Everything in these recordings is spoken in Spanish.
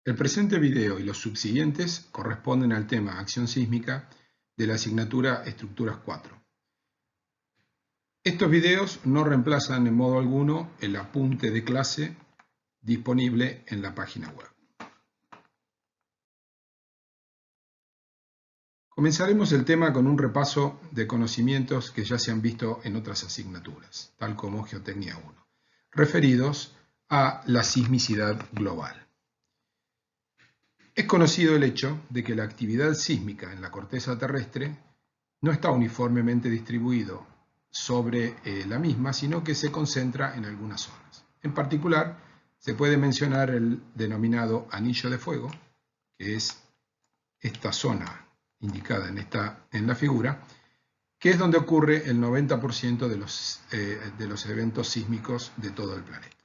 El presente video y los subsiguientes corresponden al tema acción sísmica de la asignatura Estructuras 4. Estos videos no reemplazan en modo alguno el apunte de clase disponible en la página web. Comenzaremos el tema con un repaso de conocimientos que ya se han visto en otras asignaturas, tal como Geotecnia 1, referidos a la sismicidad global. Es conocido el hecho de que la actividad sísmica en la corteza terrestre no está uniformemente distribuido sobre la misma, sino que se concentra en algunas zonas. En particular, se puede mencionar el denominado anillo de fuego, que es esta zona indicada en la figura, que es donde ocurre el 90% de los eventos sísmicos de todo el planeta.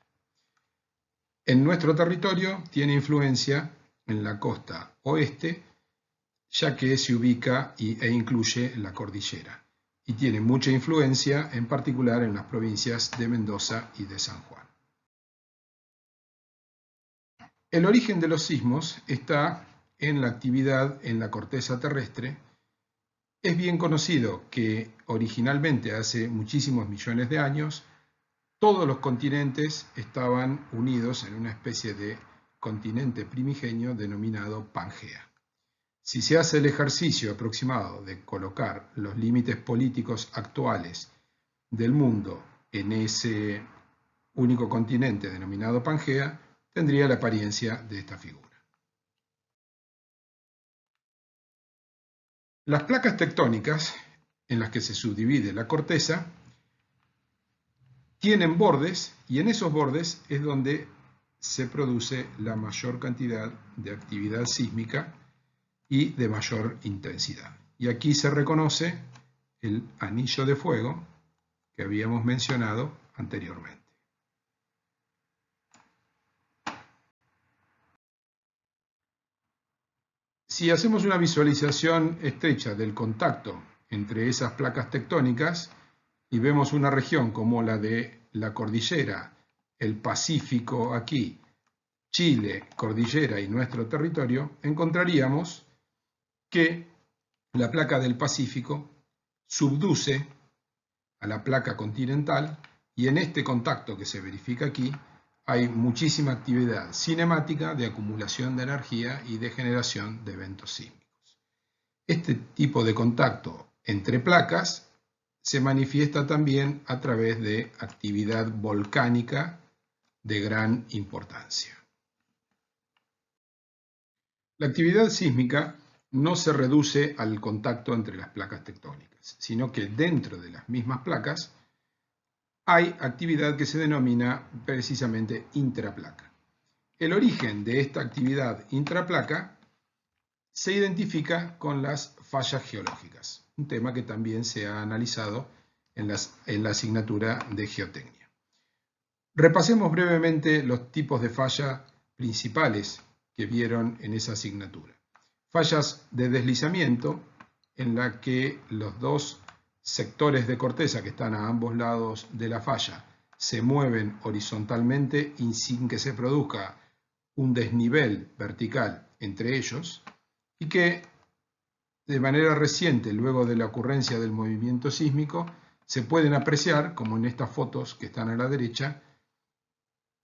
En nuestro territorio tiene influencia en la costa oeste, ya que se ubica e incluye la cordillera, y tiene mucha influencia en particular en las provincias de Mendoza y de San Juan. El origen de los sismos está en la actividad en la corteza terrestre. Es bien conocido que originalmente, hace muchísimos millones de años, todos los continentes estaban unidos en una especie de continente primigenio denominado Pangea. Si se hace el ejercicio aproximado de colocar los límites políticos actuales del mundo en ese único continente denominado Pangea, tendría la apariencia de esta figura. Las placas tectónicas en las que se subdivide la corteza tienen bordes, y en esos bordes es donde se produce la mayor cantidad de actividad sísmica y de mayor intensidad. Y aquí se reconoce el anillo de fuego que habíamos mencionado anteriormente. Si hacemos una visualización estrecha del contacto entre esas placas tectónicas y vemos una región como la de la cordillera, el Pacífico aquí, Chile, cordillera y nuestro territorio, encontraríamos que la placa del Pacífico subduce a la placa continental, y en este contacto que se verifica aquí hay muchísima actividad cinemática de acumulación de energía y de generación de eventos sísmicos. Este tipo de contacto entre placas se manifiesta también a través de actividad volcánica de gran importancia. La actividad sísmica no se reduce al contacto entre las placas tectónicas, sino que dentro de las mismas placas hay actividad que se denomina precisamente intraplaca. El origen de esta actividad intraplaca se identifica con las fallas geológicas, un tema que también se ha analizado en la asignatura de Geotecnia. Repasemos brevemente los tipos de fallas principales que vieron en esa asignatura. Fallas de deslizamiento, en la que los dos sectores de corteza que están a ambos lados de la falla se mueven horizontalmente y sin que se produzca un desnivel vertical entre ellos, y que de manera reciente, luego de la ocurrencia del movimiento sísmico, se pueden apreciar, como en estas fotos que están a la derecha,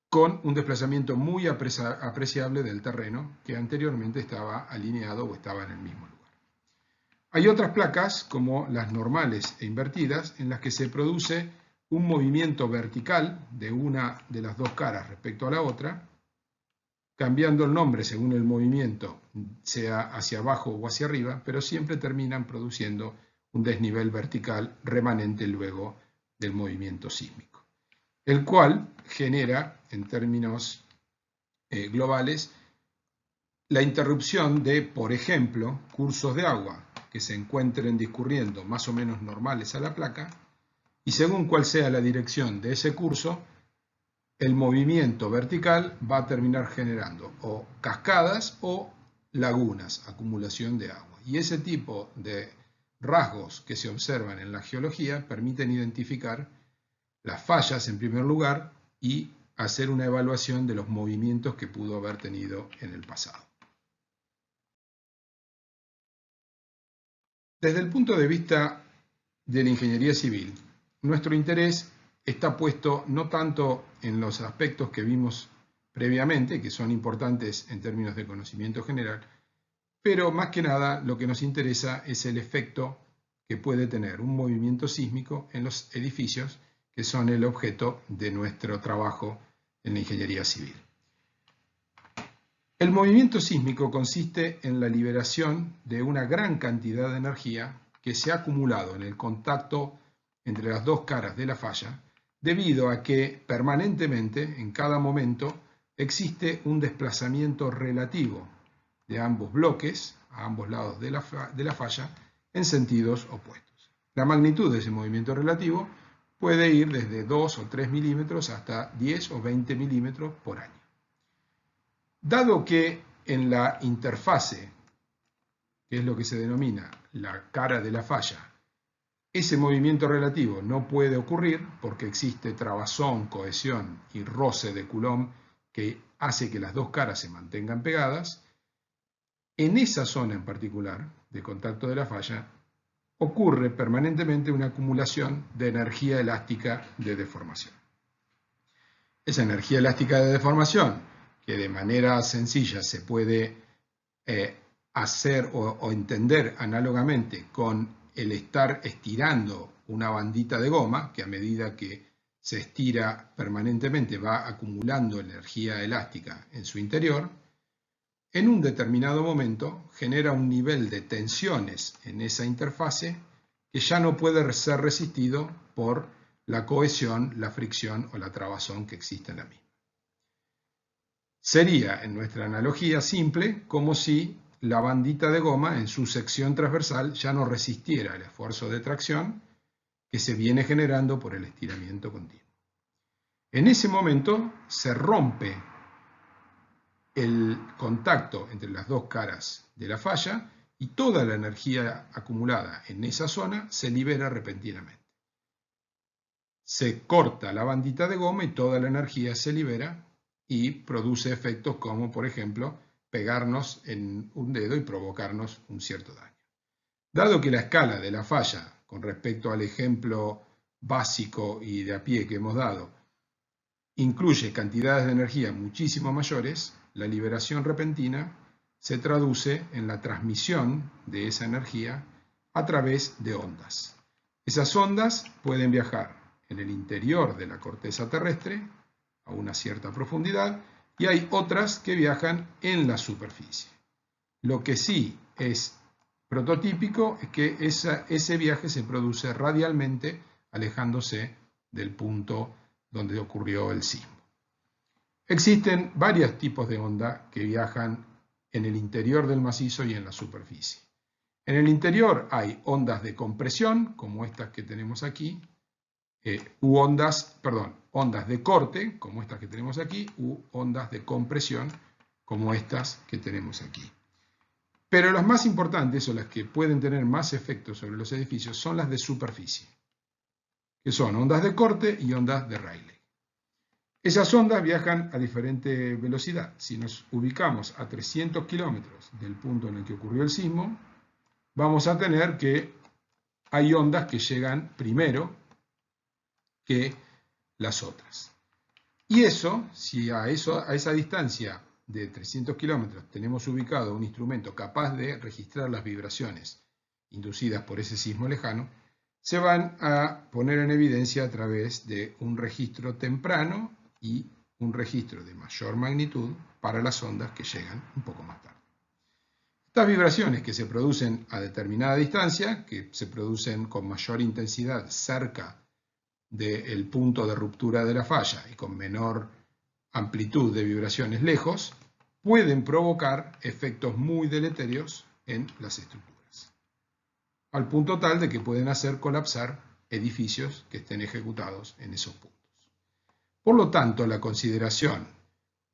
con un desplazamiento muy apreciable del terreno que anteriormente estaba alineado o estaba en el mismo lugar. Hay otras placas, como las normales e invertidas, en las que se produce un movimiento vertical de una de las dos caras respecto a la otra, cambiando el nombre según el movimiento, sea hacia abajo o hacia arriba, pero siempre terminan produciendo un desnivel vertical remanente luego del movimiento sísmico, el cual genera, en términos globales, la interrupción de, por ejemplo, cursos de agua que se encuentren discurriendo más o menos normales a la placa, y según cuál sea la dirección de ese curso, el movimiento vertical va a terminar generando o cascadas o lagunas, acumulación de agua. Y ese tipo de rasgos que se observan en la geología permiten identificar las fallas en primer lugar y hacer una evaluación de los movimientos que pudo haber tenido en el pasado. Desde el punto de vista de la ingeniería civil, nuestro interés está puesto no tanto en los aspectos que vimos previamente, que son importantes en términos de conocimiento general, pero más que nada lo que nos interesa es el efecto que puede tener un movimiento sísmico en los edificios que son el objeto de nuestro trabajo en la ingeniería civil. El movimiento sísmico consiste en la liberación de una gran cantidad de energía que se ha acumulado en el contacto entre las dos caras de la falla, debido a que permanentemente, en cada momento, existe un desplazamiento relativo de ambos bloques, a ambos lados de la falla, en sentidos opuestos. La magnitud de ese movimiento relativo puede ir desde 2 o 3 milímetros hasta 10 o 20 milímetros por año. Dado que en la interfase, que es lo que se denomina la cara de la falla, ese movimiento relativo no puede ocurrir porque existe trabazón, cohesión y roce de Coulomb que hace que las dos caras se mantengan pegadas, en esa zona en particular de contacto de la falla ocurre permanentemente una acumulación de energía elástica de deformación. Esa energía elástica de deformación, que de manera sencilla se puede hacer o entender análogamente con el estar estirando una bandita de goma, que a medida que se estira permanentemente va acumulando energía elástica en su interior, en un determinado momento genera un nivel de tensiones en esa interfase que ya no puede ser resistido por la cohesión, la fricción o la trabazón que existe en la misma. Sería, en nuestra analogía simple, como si la bandita de goma en su sección transversal ya no resistiera el esfuerzo de tracción que se viene generando por el estiramiento continuo. En ese momento se rompe el contacto entre las dos caras de la falla y toda la energía acumulada en esa zona se libera repentinamente. Se corta la bandita de goma y toda la energía se libera y produce efectos como, por ejemplo, pegarnos en un dedo y provocarnos un cierto daño. Dado que la escala de la falla, con respecto al ejemplo básico y de a pie que hemos dado, incluye cantidades de energía muchísimo mayores, la liberación repentina se traduce en la transmisión de esa energía a través de ondas. Esas ondas pueden viajar en el interior de la corteza terrestre a una cierta profundidad y hay otras que viajan en la superficie. Lo que sí es prototípico es que ese viaje se produce radialmente alejándose del punto donde ocurrió el sismo. Existen varios tipos de onda que viajan en el interior del macizo y en la superficie. En el interior hay ondas de compresión, como estas que tenemos aquí, ondas de corte, como estas que tenemos aquí, u ondas de compresión, como estas que tenemos aquí. Pero las más importantes, o las que pueden tener más efectos sobre los edificios, son las de superficie, que son ondas de corte y ondas de Rayleigh. Esas ondas viajan a diferente velocidad. Si nos ubicamos a 300 kilómetros del punto en el que ocurrió el sismo, vamos a tener que hay ondas que llegan primero que las otras. Y eso, si a esa distancia de 300 kilómetros tenemos ubicado un instrumento capaz de registrar las vibraciones inducidas por ese sismo lejano, se van a poner en evidencia a través de un registro temprano y un registro de mayor magnitud para las ondas que llegan un poco más tarde. Estas vibraciones que se producen a determinada distancia, que se producen con mayor intensidad cerca del punto de ruptura de la falla y con menor amplitud de vibraciones lejos, pueden provocar efectos muy deletéreos en las estructuras, al punto tal de que pueden hacer colapsar edificios que estén ejecutados en esos puntos. Por lo tanto, la consideración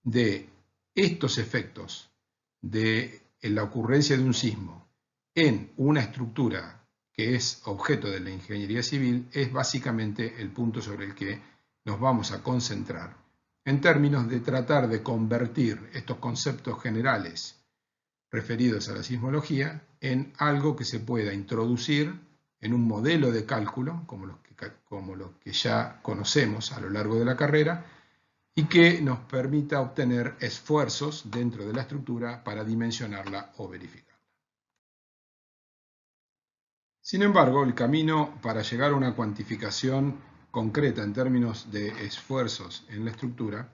de estos efectos de la ocurrencia de un sismo en una estructura que es objeto de la ingeniería civil es básicamente el punto sobre el que nos vamos a concentrar en términos de tratar de convertir estos conceptos generales referidos a la sismología en algo que se pueda introducir en un modelo de cálculo, como los que ya conocemos a lo largo de la carrera, y que nos permita obtener esfuerzos dentro de la estructura para dimensionarla o verificarla. Sin embargo, el camino para llegar a una cuantificación concreta en términos de esfuerzos en la estructura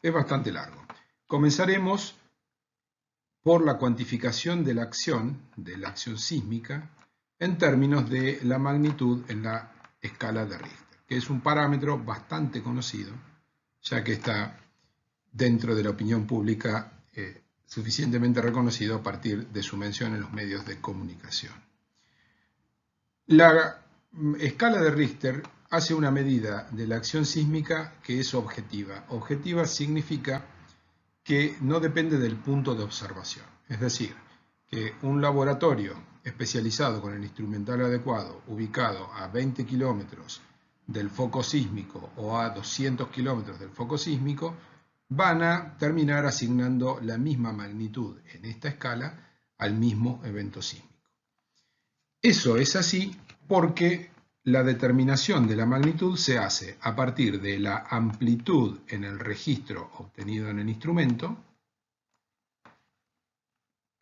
es bastante largo. Comenzaremos por la cuantificación de la acción sísmica en términos de la magnitud en la escala de Richter, que es un parámetro bastante conocido, ya que está dentro de la opinión pública suficientemente reconocido a partir de su mención en los medios de comunicación. La escala de Richter hace una medida de la acción sísmica que es objetiva. Objetiva significa que no depende del punto de observación. Es decir, que un laboratorio especializado con el instrumental adecuado, ubicado a 20 kilómetros del foco sísmico o a 200 kilómetros del foco sísmico, van a terminar asignando la misma magnitud en esta escala al mismo evento sísmico. Eso es así porque la determinación de la magnitud se hace a partir de la amplitud en el registro obtenido en el instrumento,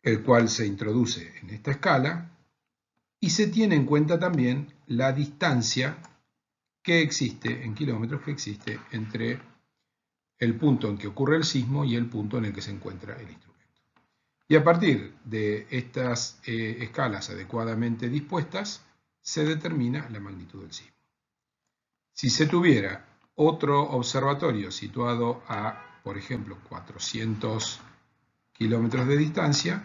el cual se introduce en esta escala, y se tiene en cuenta también la distancia que existe, en kilómetros, que existe entre el punto en que ocurre el sismo y el punto en el que se encuentra el instrumento. Y a partir de estas escalas adecuadamente dispuestas, se determina la magnitud del sismo. Si se tuviera otro observatorio situado a, por ejemplo, 400 kilómetros de distancia,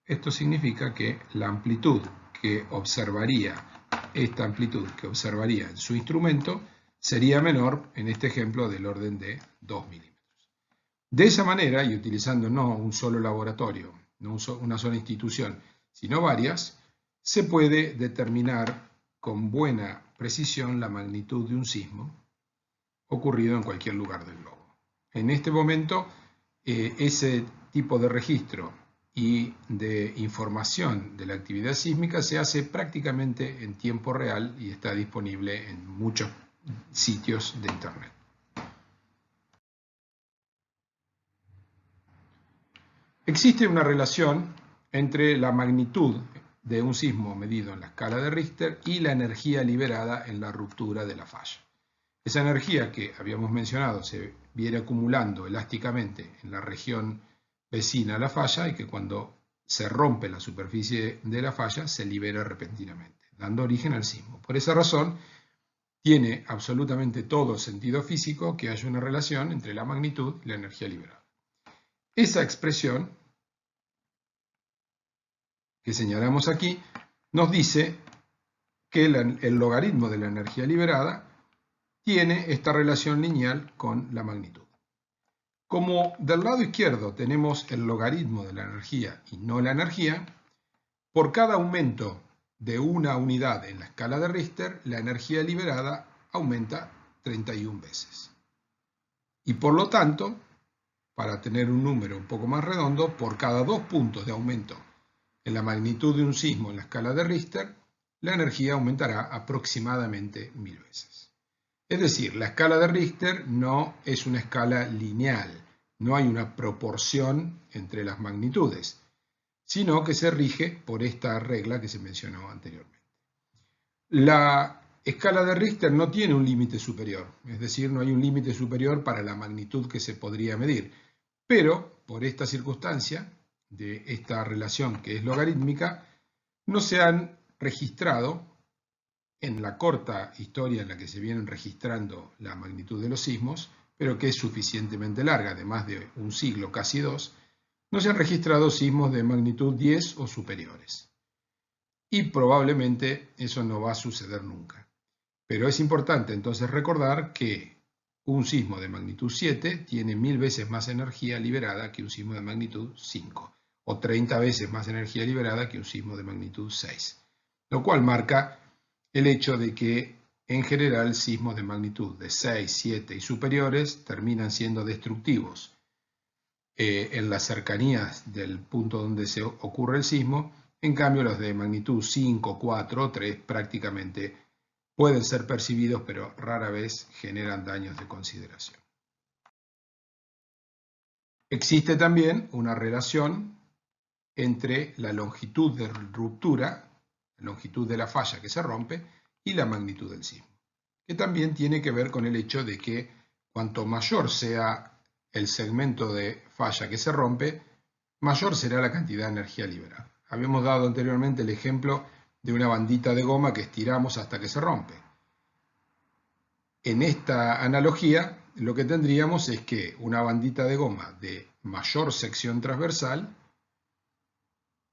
esto significa que la amplitud que observaría, esta amplitud que observaría en su instrumento, sería menor, en este ejemplo, del orden de 2 milímetros. De esa manera, y utilizando no un solo laboratorio, no una sola institución, sino varias, se puede determinar con buena precisión la magnitud de un sismo ocurrido en cualquier lugar del globo. En este momento, ese tipo de registro y de información de la actividad sísmica se hace prácticamente en tiempo real y está disponible en muchos sitios de Internet. Existe una relación entre la magnitud de un sismo medido en la escala de Richter y la energía liberada en la ruptura de la falla. Esa energía que habíamos mencionado se viene acumulando elásticamente en la región vecina a la falla y que cuando se rompe la superficie de la falla se libera repentinamente, dando origen al sismo. Por esa razón, tiene absolutamente todo sentido físico que haya una relación entre la magnitud y la energía liberada. Esa expresión que señalamos aquí nos dice que el logaritmo de la energía liberada tiene esta relación lineal con la magnitud. Como del lado izquierdo tenemos el logaritmo de la energía y no la energía, por cada aumento de una unidad en la escala de Richter, la energía liberada aumenta 31 veces. Y por lo tanto, para tener un número un poco más redondo, por cada 2 puntos de aumento en la magnitud de un sismo en la escala de Richter, la energía aumentará aproximadamente 1000 veces. Es decir, la escala de Richter no es una escala lineal, no hay una proporción entre las magnitudes, sino que se rige por esta regla que se mencionó anteriormente. La escala de Richter no tiene un límite superior, es decir, no hay un límite superior para la magnitud que se podría medir, pero por esta circunstancia de esta relación que es logarítmica, no se han registrado en la corta historia en la que se vienen registrando la magnitud de los sismos, pero que es suficientemente larga, de más de un siglo, casi 2, no se han registrado sismos de magnitud 10 o superiores. Y probablemente eso no va a suceder nunca. Pero es importante entonces recordar que un sismo de magnitud 7 tiene 1000 veces más energía liberada que un sismo de magnitud 5, o 30 veces más energía liberada que un sismo de magnitud 6, lo cual marca el hecho de que En general, sismos de magnitud de 6, 7 y superiores terminan siendo destructivos en las cercanías del punto donde se ocurre el sismo. En cambio, los de magnitud 5, 4 o 3 prácticamente pueden ser percibidos, pero rara vez generan daños de consideración. Existe también una relación entre la longitud de ruptura, la longitud de la falla que se rompe, y la magnitud del sismo, que también tiene que ver con el hecho de que cuanto mayor sea el segmento de falla que se rompe, mayor será la cantidad de energía liberada. Habíamos dado anteriormente el ejemplo de una bandita de goma que estiramos hasta que se rompe. En esta analogía, lo que tendríamos es que una bandita de goma de mayor sección transversal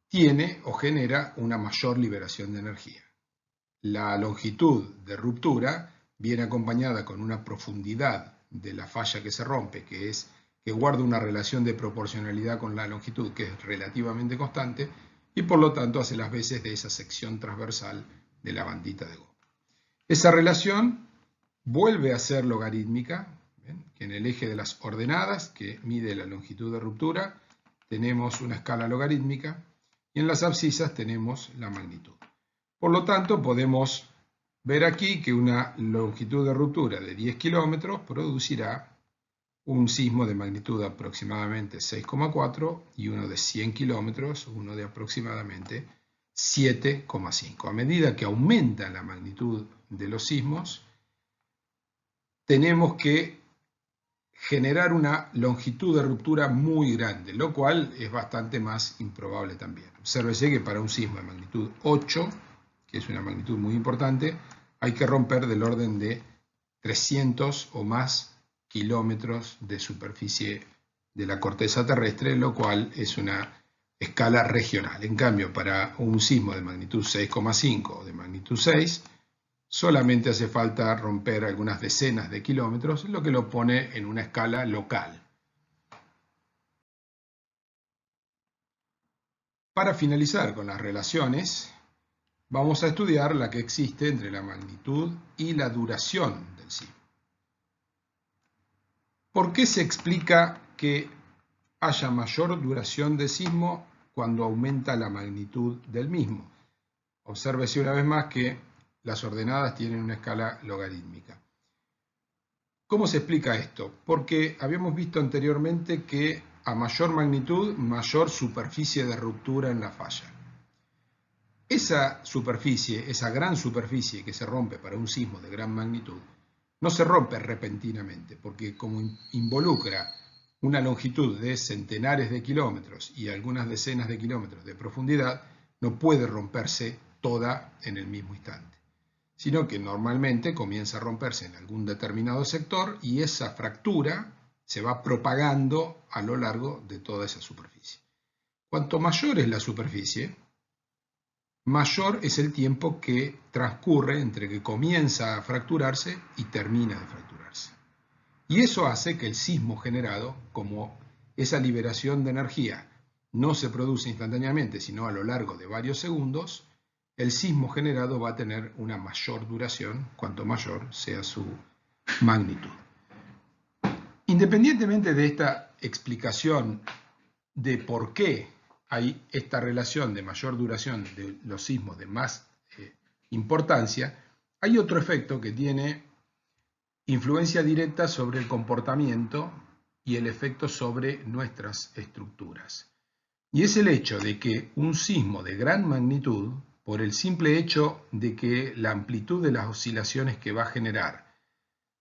tiene o genera una mayor liberación de energía. La longitud de ruptura viene acompañada con una profundidad de la falla que se rompe, que guarda una relación de proporcionalidad con la longitud que es relativamente constante y por lo tanto hace las veces de esa sección transversal de la bandita de goma. Esa relación vuelve a ser logarítmica, ¿ven? Que en el eje de las ordenadas, que mide la longitud de ruptura, tenemos una escala logarítmica y en las abscisas tenemos la magnitud. Por lo tanto, podemos ver aquí que una longitud de ruptura de 10 kilómetros producirá un sismo de magnitud de aproximadamente 6,4 y uno de 100 kilómetros, uno de aproximadamente 7,5. A medida que aumenta la magnitud de los sismos, tenemos que generar una longitud de ruptura muy grande, lo cual es bastante más improbable también. Obsérvese que para un sismo de magnitud 8, que es una magnitud muy importante, hay que romper del orden de 300 o más kilómetros de superficie de la corteza terrestre, lo cual es una escala regional. En cambio, para un sismo de magnitud 6,5 o de magnitud 6, solamente hace falta romper algunas decenas de kilómetros, lo que lo pone en una escala local. Para finalizar con las relaciones, vamos a estudiar la que existe entre la magnitud y la duración del sismo. ¿Por qué se explica que haya mayor duración de sismo cuando aumenta la magnitud del mismo? Obsérvese una vez más que las ordenadas tienen una escala logarítmica. ¿Cómo se explica esto? Porque habíamos visto anteriormente que a mayor magnitud, mayor superficie de ruptura en la falla. Esa superficie, esa gran superficie que se rompe para un sismo de gran magnitud, no se rompe repentinamente, porque como involucra una longitud de centenares de kilómetros y algunas decenas de kilómetros de profundidad, no puede romperse toda en el mismo instante, sino que normalmente comienza a romperse en algún determinado sector y esa fractura se va propagando a lo largo de toda esa superficie. Cuanto mayor es la superficie, mayor es el tiempo que transcurre entre que comienza a fracturarse y termina de fracturarse. Y eso hace que el sismo generado, como esa liberación de energía no se produce instantáneamente, sino a lo largo de varios segundos, el sismo generado va a tener una mayor duración cuanto mayor sea su magnitud. Independientemente de esta explicación de por qué hay esta relación de mayor duración de los sismos de más importancia, hay otro efecto que tiene influencia directa sobre el comportamiento y el efecto sobre nuestras estructuras. Y es el hecho de que un sismo de gran magnitud, por el simple hecho de que la amplitud de las oscilaciones que va a generar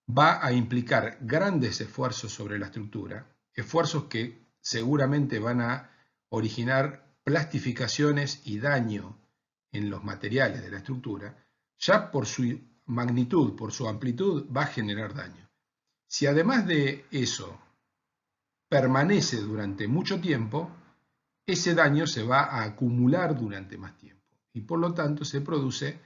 va a implicar grandes esfuerzos sobre la estructura, esfuerzos que seguramente van a originar plastificaciones y daño en los materiales de la estructura, ya por su magnitud, por su amplitud, va a generar daño. Si además de eso permanece durante mucho tiempo, ese daño se va a acumular durante más tiempo y por lo tanto se produce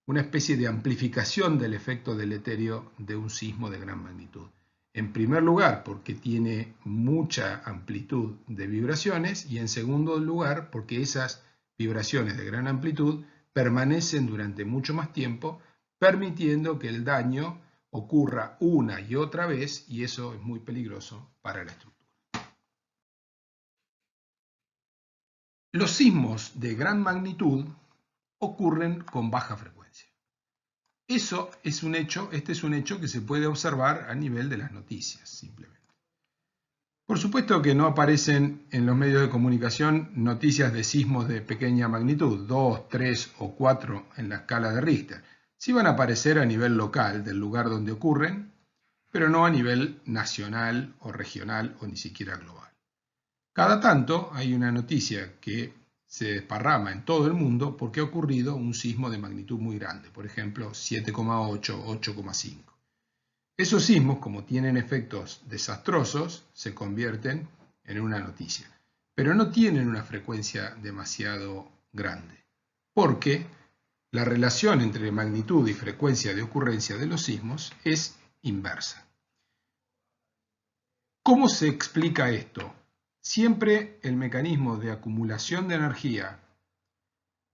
una especie de amplificación del efecto deleterio de un sismo de gran magnitud. En primer lugar, porque tiene mucha amplitud de vibraciones y en segundo lugar, porque esas vibraciones de gran amplitud permanecen durante mucho más tiempo, permitiendo que el daño ocurra una y otra vez, y eso es muy peligroso para la estructura. Los sismos de gran magnitud ocurren con baja frecuencia. Eso es un hecho, este es un hecho que se puede observar a nivel de las noticias, simplemente. Por supuesto que no aparecen en los medios de comunicación noticias de sismos de pequeña magnitud, 2, 3 o 4 en la escala de Richter. Sí van a aparecer a nivel local del lugar donde ocurren, pero no a nivel nacional o regional o ni siquiera global. Cada tanto hay una noticia que se desparrama en todo el mundo porque ha ocurrido un sismo de magnitud muy grande, por ejemplo 7,8, 8,5. Esos sismos, como tienen efectos desastrosos, se convierten en una noticia, pero no tienen una frecuencia demasiado grande, porque la relación entre magnitud y frecuencia de ocurrencia de los sismos es inversa. ¿Cómo se explica esto? Siempre el mecanismo de acumulación de energía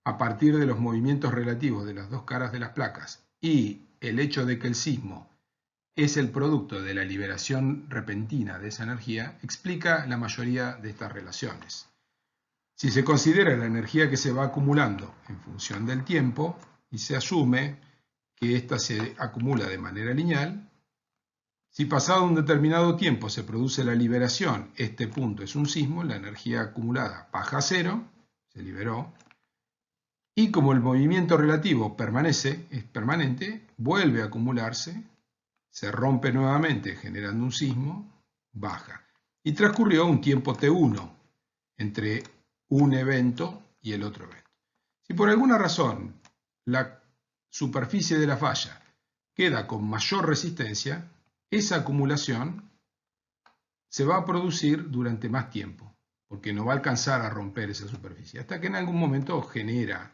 a partir de los movimientos relativos de las dos caras de las placas y el hecho de que el sismo es el producto de la liberación repentina de esa energía, explica la mayoría de estas relaciones. Si se considera la energía que se va acumulando en función del tiempo y se asume que ésta se acumula de manera lineal, si pasado un determinado tiempo se produce la liberación, este punto es un sismo, la energía acumulada baja a cero, se liberó, y como el movimiento relativo es permanente, vuelve a acumularse, se rompe nuevamente generando un sismo, baja. Y transcurrió un tiempo T1 entre un evento y el otro evento. Si por alguna razón la superficie de la falla queda con mayor resistencia, esa acumulación se va a producir durante más tiempo, porque no va a alcanzar a romper esa superficie, hasta que en algún momento genera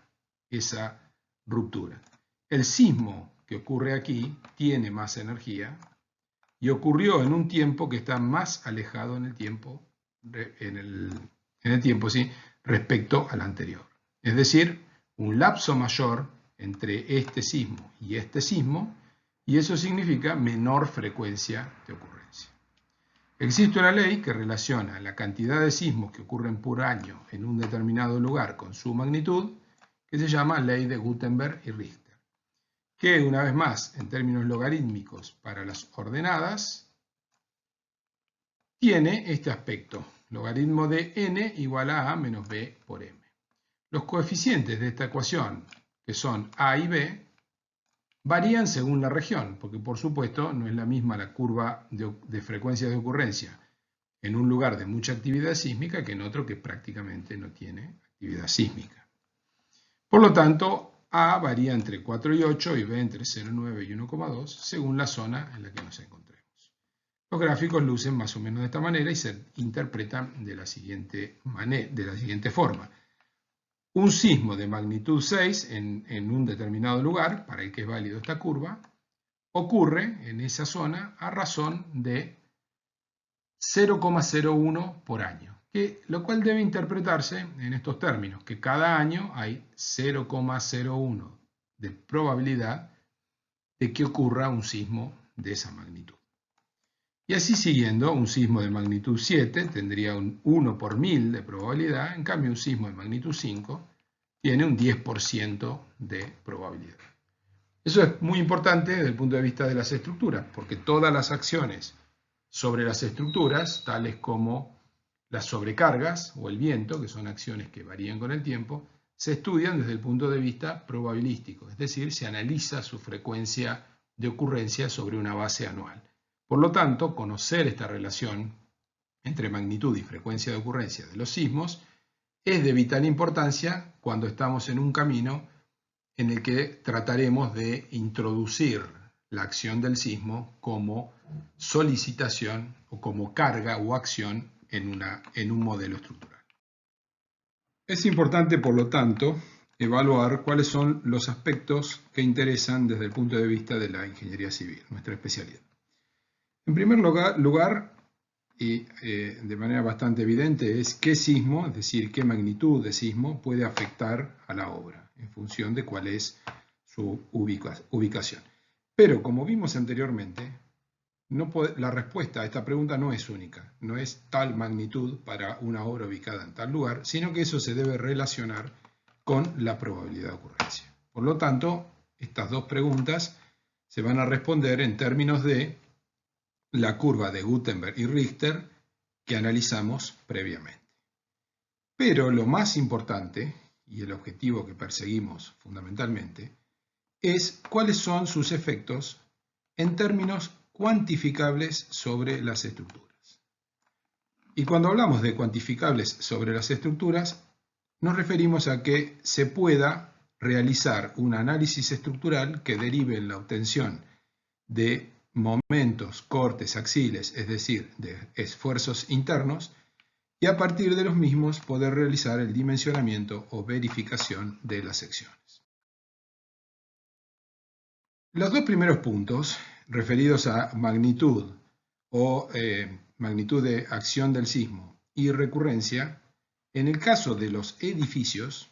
esa ruptura. El sismo que ocurre aquí tiene más energía y ocurrió en un tiempo que está más alejado en el tiempo, ¿sí? Respecto al anterior. Es decir, un lapso mayor entre este sismo, y eso significa menor frecuencia de ocurrencia. Existe una ley que relaciona la cantidad de sismos que ocurren por año en un determinado lugar con su magnitud, que se llama ley de Gutenberg y Richter, que una vez más, en términos logarítmicos para las ordenadas, tiene este aspecto, logaritmo de n igual a a menos b por m. Los coeficientes de esta ecuación, que son a y b, varían según la región, porque por supuesto no es la misma la curva de frecuencia de ocurrencia en un lugar de mucha actividad sísmica que en otro que prácticamente no tiene actividad sísmica. Por lo tanto, A varía entre 4 y 8 y B entre 0,9 y 1,2 según la zona en la que nos encontremos. Los gráficos lucen más o menos de esta manera y se interpretan de la siguiente forma. Un sismo de magnitud 6 en un determinado lugar, para el que es válido esta curva, ocurre en esa zona a razón de 0,01 por año, lo cual debe interpretarse en estos términos, que cada año hay 0,01 de probabilidad de que ocurra un sismo de esa magnitud. Y así siguiendo, un sismo de magnitud 7 tendría un 1 por 1000 de probabilidad, en cambio un sismo de magnitud 5 tiene un 10% de probabilidad. Eso es muy importante desde el punto de vista de las estructuras, porque todas las acciones sobre las estructuras, tales como las sobrecargas o el viento, que son acciones que varían con el tiempo, se estudian desde el punto de vista probabilístico, es decir, se analiza su frecuencia de ocurrencia sobre una base anual. Por lo tanto, conocer esta relación entre magnitud y frecuencia de ocurrencia de los sismos es de vital importancia cuando estamos en un camino en el que trataremos de introducir la acción del sismo como solicitación o como carga o acción en un modelo estructural. Es importante, por lo tanto, evaluar cuáles son los aspectos que interesan desde el punto de vista de la ingeniería civil, nuestra especialidad. En primer lugar, y de manera bastante evidente, es qué sismo, es decir, qué magnitud de sismo puede afectar a la obra, en función de cuál es su ubicación. Pero como vimos anteriormente, la respuesta a esta pregunta no es única, no es tal magnitud para una obra ubicada en tal lugar, sino que eso se debe relacionar con la probabilidad de ocurrencia. Por lo tanto, estas dos preguntas se van a responder en términos de la curva de Gutenberg y Richter que analizamos previamente. Pero lo más importante, y el objetivo que perseguimos fundamentalmente, es cuáles son sus efectos en términos cuantificables sobre las estructuras. Y cuando hablamos de cuantificables sobre las estructuras, nos referimos a que se pueda realizar un análisis estructural que derive en la obtención de momentos, cortes, axiles, es decir, de esfuerzos internos, y a partir de los mismos poder realizar el dimensionamiento o verificación de las secciones. Los dos primeros puntos, referidos a magnitud o magnitud de acción del sismo y recurrencia, en el caso de los edificios,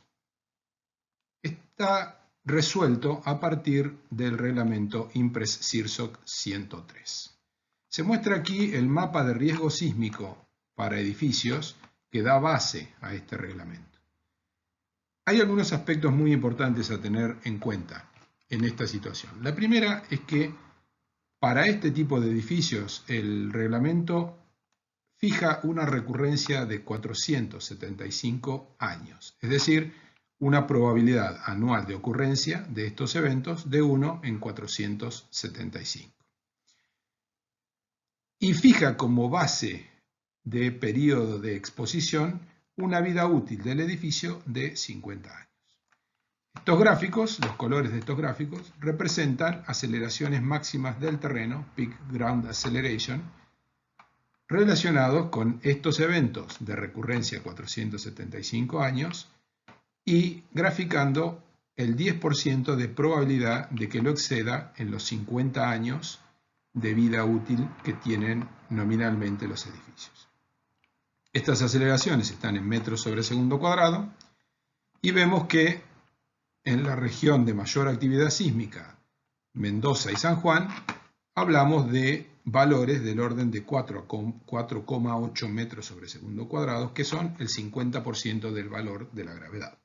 está resuelto a partir del reglamento Impress-Sirsok 103. Se muestra aquí el mapa de riesgo sísmico para edificios que da base a este reglamento. Hay algunos aspectos muy importantes a tener en cuenta en esta situación. La primera es que para este tipo de edificios el reglamento fija una recurrencia de 475 años, es decir, una probabilidad anual de ocurrencia de estos eventos de 1 en 475. Y fija como base de periodo de exposición una vida útil del edificio de 50 años. Estos gráficos, los colores de estos gráficos, representan aceleraciones máximas del terreno, Peak Ground Acceleration, relacionados con estos eventos de recurrencia 475 años y graficando el 10% de probabilidad de que lo exceda en los 50 años de vida útil que tienen nominalmente los edificios. Estas aceleraciones están en metros sobre segundo cuadrado y vemos que en la región de mayor actividad sísmica, Mendoza y San Juan, hablamos de valores del orden de 4,8 metros sobre segundo cuadrado, que son el 50% del valor de la gravedad.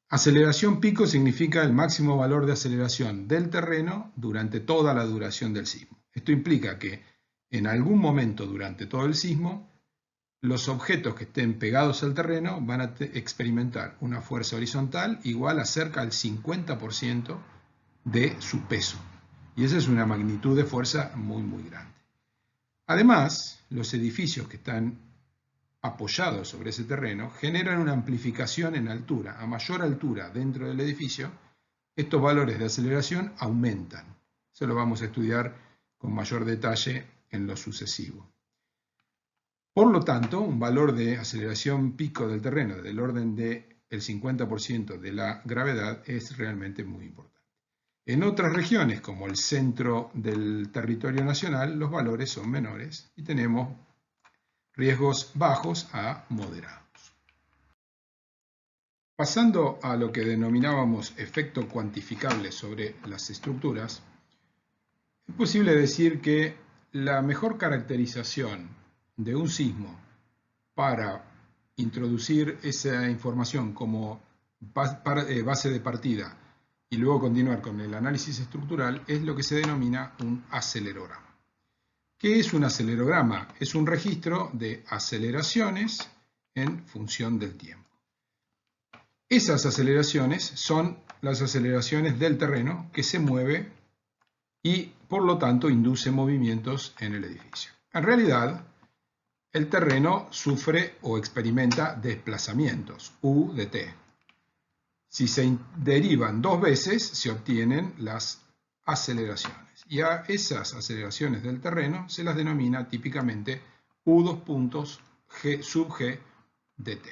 Aceleración pico significa el máximo valor de aceleración del terreno durante toda la duración del sismo. Esto implica que en algún momento durante todo el sismo, los objetos que estén pegados al terreno van a experimentar una fuerza horizontal igual a cerca del 50% de su peso. Y esa es una magnitud de fuerza muy, muy grande. Además, los edificios que están apoyados sobre ese terreno generan una amplificación en altura. A mayor altura dentro del edificio, estos valores de aceleración aumentan. Eso lo vamos a estudiar con mayor detalle en lo sucesivo. Por lo tanto, un valor de aceleración pico del terreno del orden del 50% de la gravedad es realmente muy importante. En otras regiones, como el centro del territorio nacional, los valores son menores y tenemos riesgos bajos a moderados. Pasando a lo que denominábamos efecto cuantificable sobre las estructuras, es posible decir que la mejor caracterización de un sismo para introducir esa información como base de partida y luego continuar con el análisis estructural es lo que se denomina un acelerograma. ¿Qué es un acelerograma? Es un registro de aceleraciones en función del tiempo. Esas aceleraciones son las aceleraciones del terreno que se mueve y por lo tanto induce movimientos en el edificio. En realidad, el terreno sufre o experimenta desplazamientos, U de T. Si se derivan dos veces, se obtienen las aceleraciones. Y a esas aceleraciones del terreno se las denomina típicamente U2 puntos G sub G de T.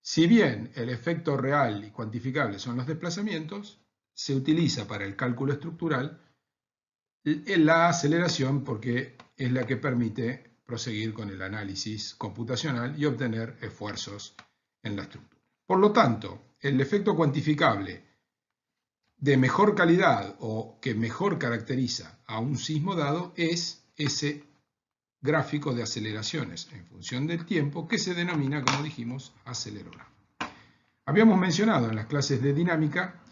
Si bien el efecto real y cuantificable son los desplazamientos, se utiliza para el cálculo estructural la aceleración porque es la que permite proseguir con el análisis computacional y obtener esfuerzos en la estructura. Por lo tanto, el efecto cuantificable de mejor calidad o que mejor caracteriza a un sismo dado es ese gráfico de aceleraciones en función del tiempo que se denomina, como dijimos, acelerograma. Habíamos mencionado en las clases de dinámica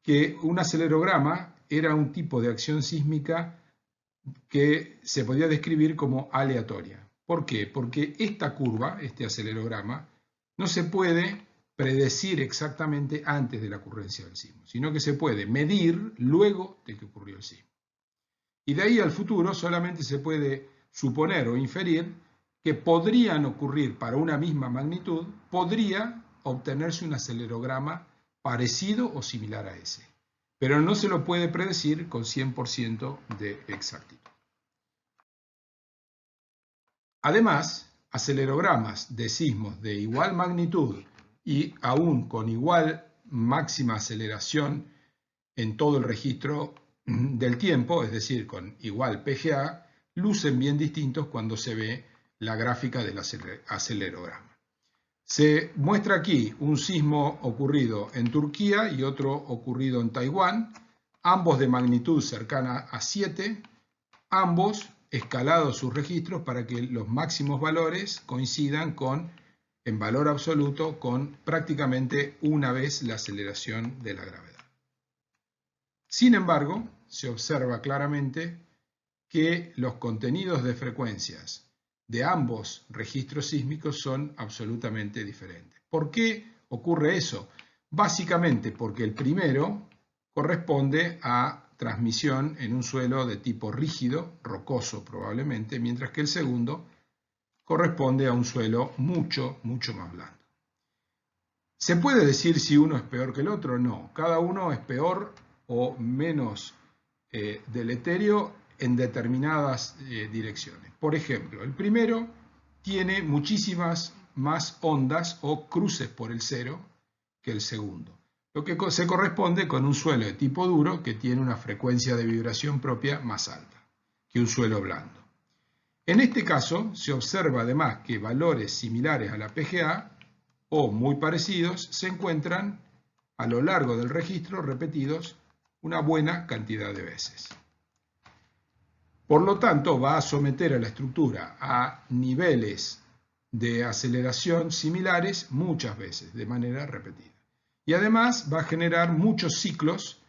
que un acelerograma era un tipo de acción sísmica que se podía describir como aleatoria. ¿Por qué? Porque esta curva, este acelerograma, no se puede predecir exactamente antes de la ocurrencia del sismo, sino que se puede medir luego de que ocurrió el sismo. Y de ahí al futuro solamente se puede suponer o inferir que podrían ocurrir para una misma magnitud, podría obtenerse un acelerograma parecido o similar a ese, pero no se lo puede predecir con 100% de exactitud. Además, acelerogramas de sismos de igual magnitud y aún con igual máxima aceleración en todo el registro del tiempo, es decir, con igual PGA, lucen bien distintos cuando se ve la gráfica del acelerograma. Se muestra aquí un sismo ocurrido en Turquía y otro ocurrido en Taiwán, ambos de magnitud cercana a 7, ambos escalados sus registros para que los máximos valores coincidan con, en valor absoluto, con prácticamente una vez la aceleración de la gravedad. Sin embargo, se observa claramente que los contenidos de frecuencias de ambos registros sísmicos son absolutamente diferentes. ¿Por qué ocurre eso? Básicamente porque el primero corresponde a transmisión en un suelo de tipo rígido, rocoso probablemente, mientras que el segundo corresponde a un suelo mucho más blando. ¿Se puede decir si uno es peor que el otro? No, cada uno es peor o menos deleterio en determinadas direcciones. Por ejemplo, el primero tiene muchísimas más ondas o cruces por el cero que el segundo, lo que se corresponde con un suelo de tipo duro que tiene una frecuencia de vibración propia más alta que un suelo blando. En este caso, se observa además que valores similares a la PGA o muy parecidos se encuentran a lo largo del registro repetidos una buena cantidad de veces. Por lo tanto, va a someter a la estructura a niveles de aceleración similares muchas veces, de manera repetida. Y además va a generar muchos ciclos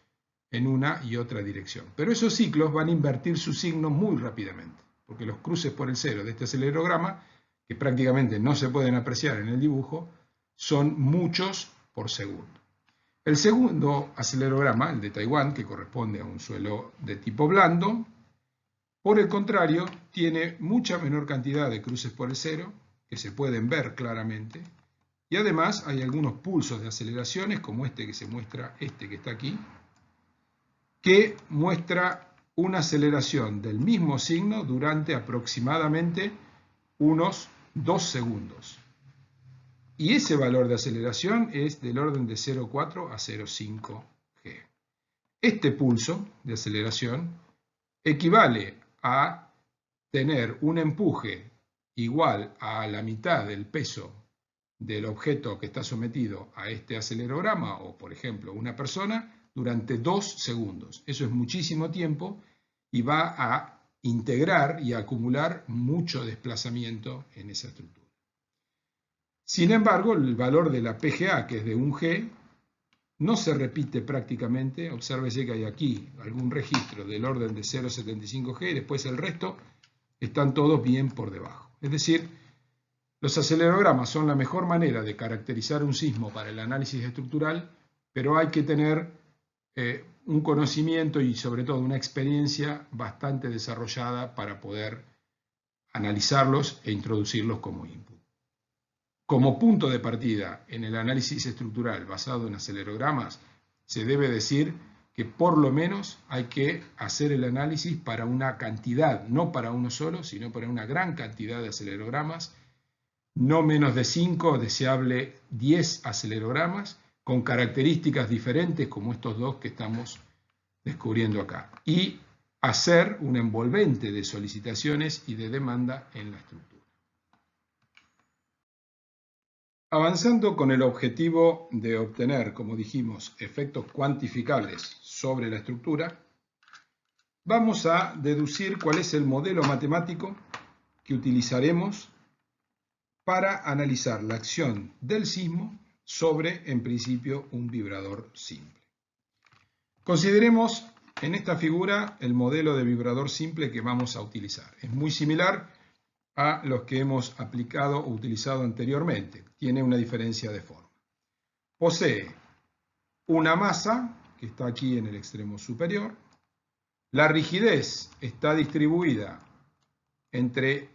en una y otra dirección. Pero esos ciclos van a invertir su signo muy rápidamente, porque los cruces por el cero de este acelerograma, que prácticamente no se pueden apreciar en el dibujo, son muchos por segundo. El segundo acelerograma, el de Taiwán, que corresponde a un suelo de tipo blando, por el contrario, tiene mucha menor cantidad de cruces por el cero, que se pueden ver claramente, y además hay algunos pulsos de aceleraciones, como este que se muestra, este que está aquí, que muestra una aceleración del mismo signo durante aproximadamente unos 2 segundos. Y ese valor de aceleración es del orden de 0,4 a 0,5 G. Este pulso de aceleración equivale a tener un empuje igual a la mitad del peso del objeto que está sometido a este acelerograma, o por ejemplo una persona, durante 2 segundos. Eso es muchísimo tiempo y va a integrar y a acumular mucho desplazamiento en esa estructura. Sin embargo, el valor de la PGA, que es de 1 G, no se repite prácticamente. Obsérvese que hay aquí algún registro del orden de 0,75 G y después el resto están todos bien por debajo. Es decir, los acelerogramas son la mejor manera de caracterizar un sismo para el análisis estructural, pero hay que tener un conocimiento y sobre todo una experiencia bastante desarrollada para poder analizarlos e introducirlos como input. Como punto de partida en el análisis estructural basado en acelerogramas, se debe decir que por lo menos hay que hacer el análisis para una cantidad, no para uno solo, sino para una gran cantidad de acelerogramas, no menos de 5, deseable 10 acelerogramas, con características diferentes como estos dos que estamos descubriendo acá, y hacer un envolvente de solicitaciones y de demanda en la estructura. Avanzando con el objetivo de obtener, como dijimos, efectos cuantificables sobre la estructura, vamos a deducir cuál es el modelo matemático que utilizaremos para analizar la acción del sismo sobre, en principio, un vibrador simple. Consideremos en esta figura el modelo de vibrador simple que vamos a utilizar. Es muy similar a los que hemos aplicado o utilizado anteriormente. Tiene una diferencia de forma. Posee una masa, que está aquí en el extremo superior. La rigidez está distribuida entre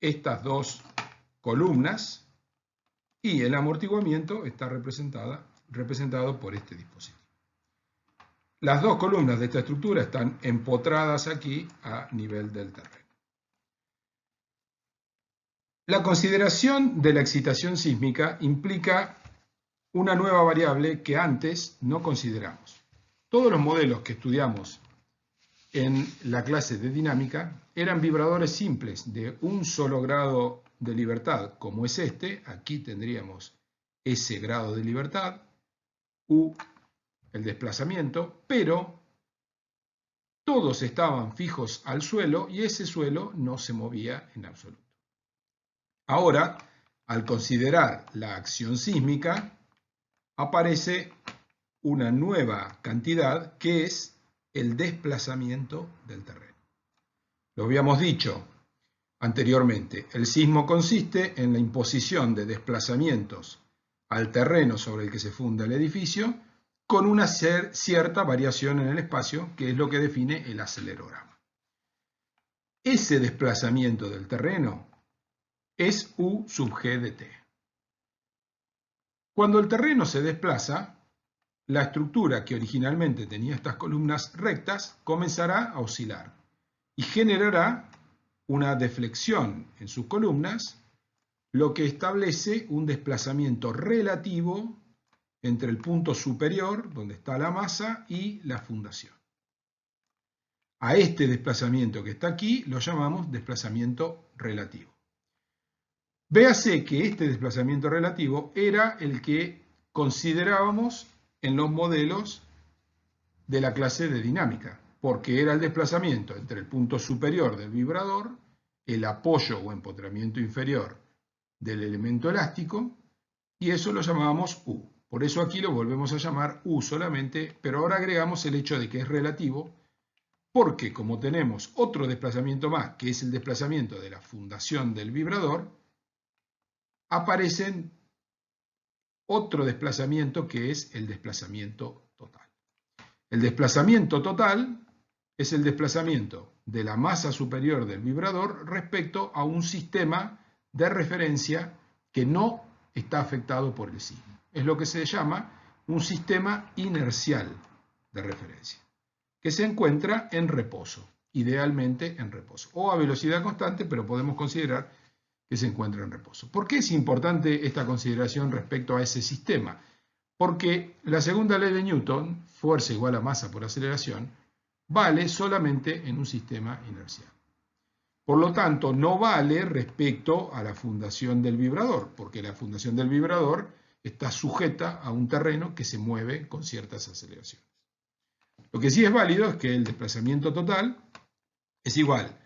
estas 2 columnas y el amortiguamiento está representado por este dispositivo. Las 2 columnas de esta estructura están empotradas aquí a nivel del terreno. La consideración de la excitación sísmica implica una nueva variable que antes no consideramos. Todos los modelos que estudiamos en la clase de dinámica eran vibradores simples de un solo grado de libertad, como es este. Aquí tendríamos ese grado de libertad, U, el desplazamiento, pero todos estaban fijos al suelo y ese suelo no se movía en absoluto. Ahora, al considerar la acción sísmica, aparece una nueva cantidad que es el desplazamiento del terreno. Lo habíamos dicho anteriormente, el sismo consiste en la imposición de desplazamientos al terreno sobre el que se funda el edificio con una cierta variación en el espacio, que es lo que define el acelerograma. Ese desplazamiento del terreno es U sub G de T. Cuando el terreno se desplaza, la estructura que originalmente tenía estas columnas rectas comenzará a oscilar y generará una deflexión en sus columnas, lo que establece un desplazamiento relativo entre el punto superior, donde está la masa, y la fundación. A este desplazamiento que está aquí lo llamamos desplazamiento relativo. Véase que este desplazamiento relativo era el que considerábamos en los modelos de la clase de dinámica, porque era el desplazamiento entre el punto superior del vibrador, el apoyo o empotramiento inferior del elemento elástico, y eso lo llamábamos U. Por eso aquí lo volvemos a llamar U solamente, pero ahora agregamos el hecho de que es relativo, porque como tenemos otro desplazamiento más, que es el desplazamiento de la fundación del vibrador, aparecen otro desplazamiento que es el desplazamiento total. El desplazamiento total es el desplazamiento de la masa superior del vibrador respecto a un sistema de referencia que no está afectado por el sismo. Es lo que se llama un sistema inercial de referencia, que se encuentra en reposo, idealmente en reposo, o a velocidad constante, pero podemos considerar que se encuentra en reposo. ¿Por qué es importante esta consideración respecto a ese sistema? Porque la segunda ley de Newton, fuerza igual a masa por aceleración, vale solamente en un sistema inercial. Por lo tanto, no vale respecto a la fundación del vibrador, porque la fundación del vibrador está sujeta a un terreno que se mueve con ciertas aceleraciones. Lo que sí es válido es que el desplazamiento total es igual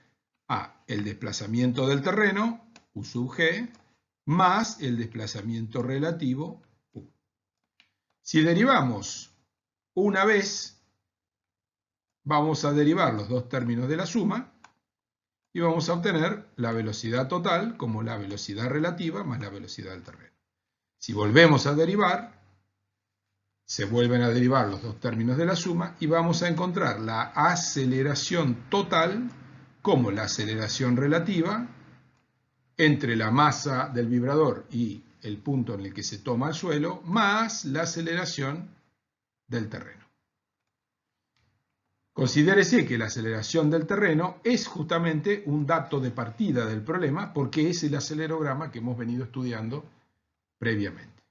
a el desplazamiento del terreno, U sub G, más el desplazamiento relativo, U. Si derivamos una vez, vamos a derivar los 2 términos de la suma y vamos a obtener la velocidad total como la velocidad relativa más la velocidad del terreno. Si volvemos a derivar, se vuelven a derivar los 2 términos de la suma y vamos a encontrar la aceleración total como la aceleración relativa entre la masa del vibrador y el punto en el que se toma el suelo, más la aceleración del terreno. Considérese que la aceleración del terreno es justamente un dato de partida del problema porque es el acelerograma que hemos venido estudiando previamente.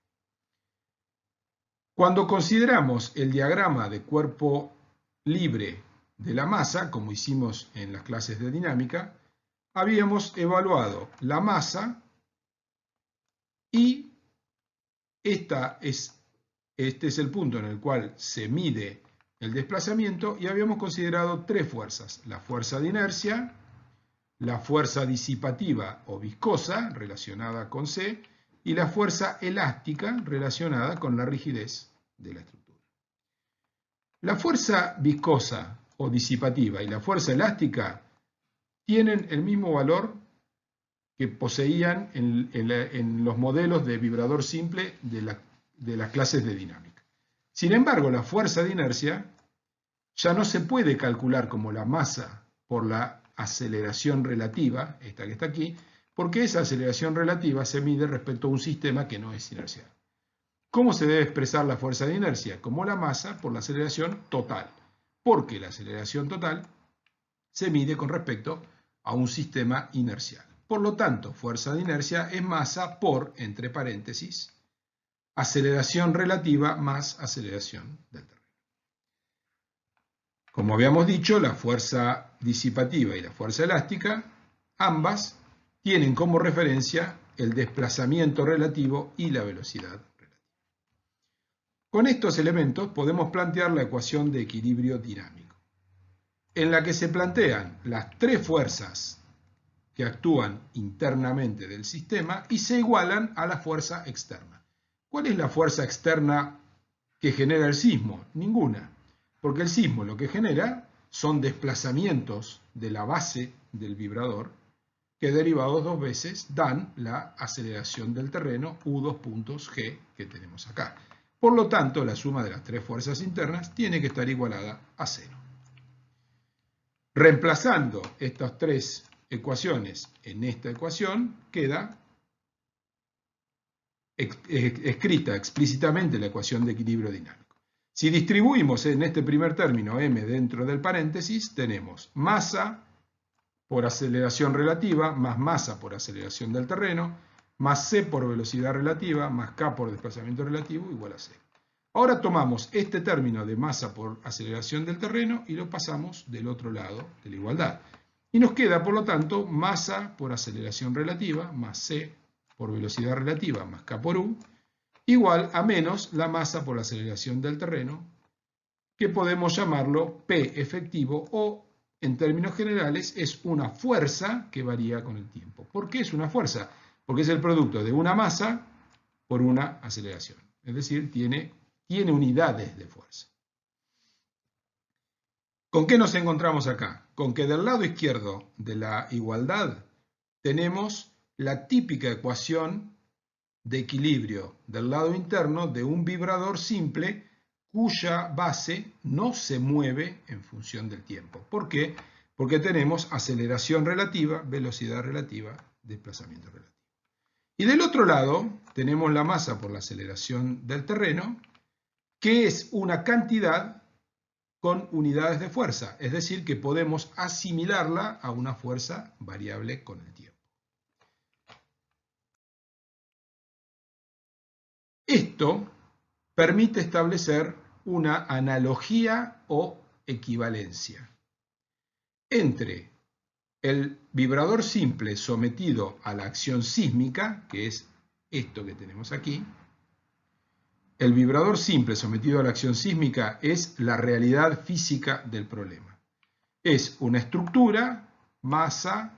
Cuando consideramos el diagrama de cuerpo libre de la masa, como hicimos en las clases de dinámica, habíamos evaluado la masa y este es el punto en el cual se mide el desplazamiento y habíamos considerado tres fuerzas: la fuerza de inercia, la fuerza disipativa o viscosa relacionada con C y la fuerza elástica relacionada con la rigidez de la estructura. La fuerza viscosa o disipativa y la fuerza elástica tienen el mismo valor que poseían en los modelos de vibrador simple de las clases de dinámica. Sin embargo, la fuerza de inercia ya no se puede calcular como la masa por la aceleración relativa, esta que está aquí, porque esa aceleración relativa se mide respecto a un sistema que no es inercial. ¿Cómo se debe expresar la fuerza de inercia? Como la masa por la aceleración total, porque la aceleración total se mide con respecto a un sistema inercial. Por lo tanto, fuerza de inercia es masa por, entre paréntesis, aceleración relativa más aceleración del terreno. Como habíamos dicho, la fuerza disipativa y la fuerza elástica, ambas tienen como referencia el desplazamiento relativo y la velocidad relativa. Con estos elementos podemos plantear la ecuación de equilibrio dinámico, en la que se plantean las tres fuerzas que actúan internamente del sistema y se igualan a la fuerza externa. ¿Cuál es la fuerza externa que genera el sismo? Ninguna, porque el sismo lo que genera son desplazamientos de la base del vibrador que derivados dos veces dan la aceleración del terreno U2 puntos G que tenemos acá. Por lo tanto, la suma de las tres fuerzas internas tiene que estar igualada a 0. Reemplazando estas tres ecuaciones en esta ecuación, queda escrita explícitamente la ecuación de equilibrio dinámico. Si distribuimos en este primer término m dentro del paréntesis, tenemos masa por aceleración relativa más masa por aceleración del terreno, más c por velocidad relativa, más k por desplazamiento relativo, igual a 0. Ahora tomamos este término de masa por aceleración del terreno y lo pasamos del otro lado de la igualdad. Y nos queda, por lo tanto, masa por aceleración relativa más c por velocidad relativa más k por u, igual a menos la masa por aceleración del terreno, que podemos llamarlo P efectivo o, en términos generales, es una fuerza que varía con el tiempo. ¿Por qué es una fuerza? Porque es el producto de una masa por una aceleración. Es decir, tiene unidades de fuerza. ¿Con qué nos encontramos acá? Con que del lado izquierdo de la igualdad tenemos la típica ecuación de equilibrio del lado interno de un vibrador simple cuya base no se mueve en función del tiempo. ¿Por qué? Porque tenemos aceleración relativa, velocidad relativa, desplazamiento relativo. Y del otro lado tenemos la masa por la aceleración del terreno, que es una cantidad con unidades de fuerza, es decir, que podemos asimilarla a una fuerza variable con el tiempo. Esto permite establecer una analogía o equivalencia entre el vibrador simple sometido a la acción sísmica, que es esto que tenemos aquí. El vibrador simple sometido a la acción sísmica es la realidad física del problema. Es una estructura, masa,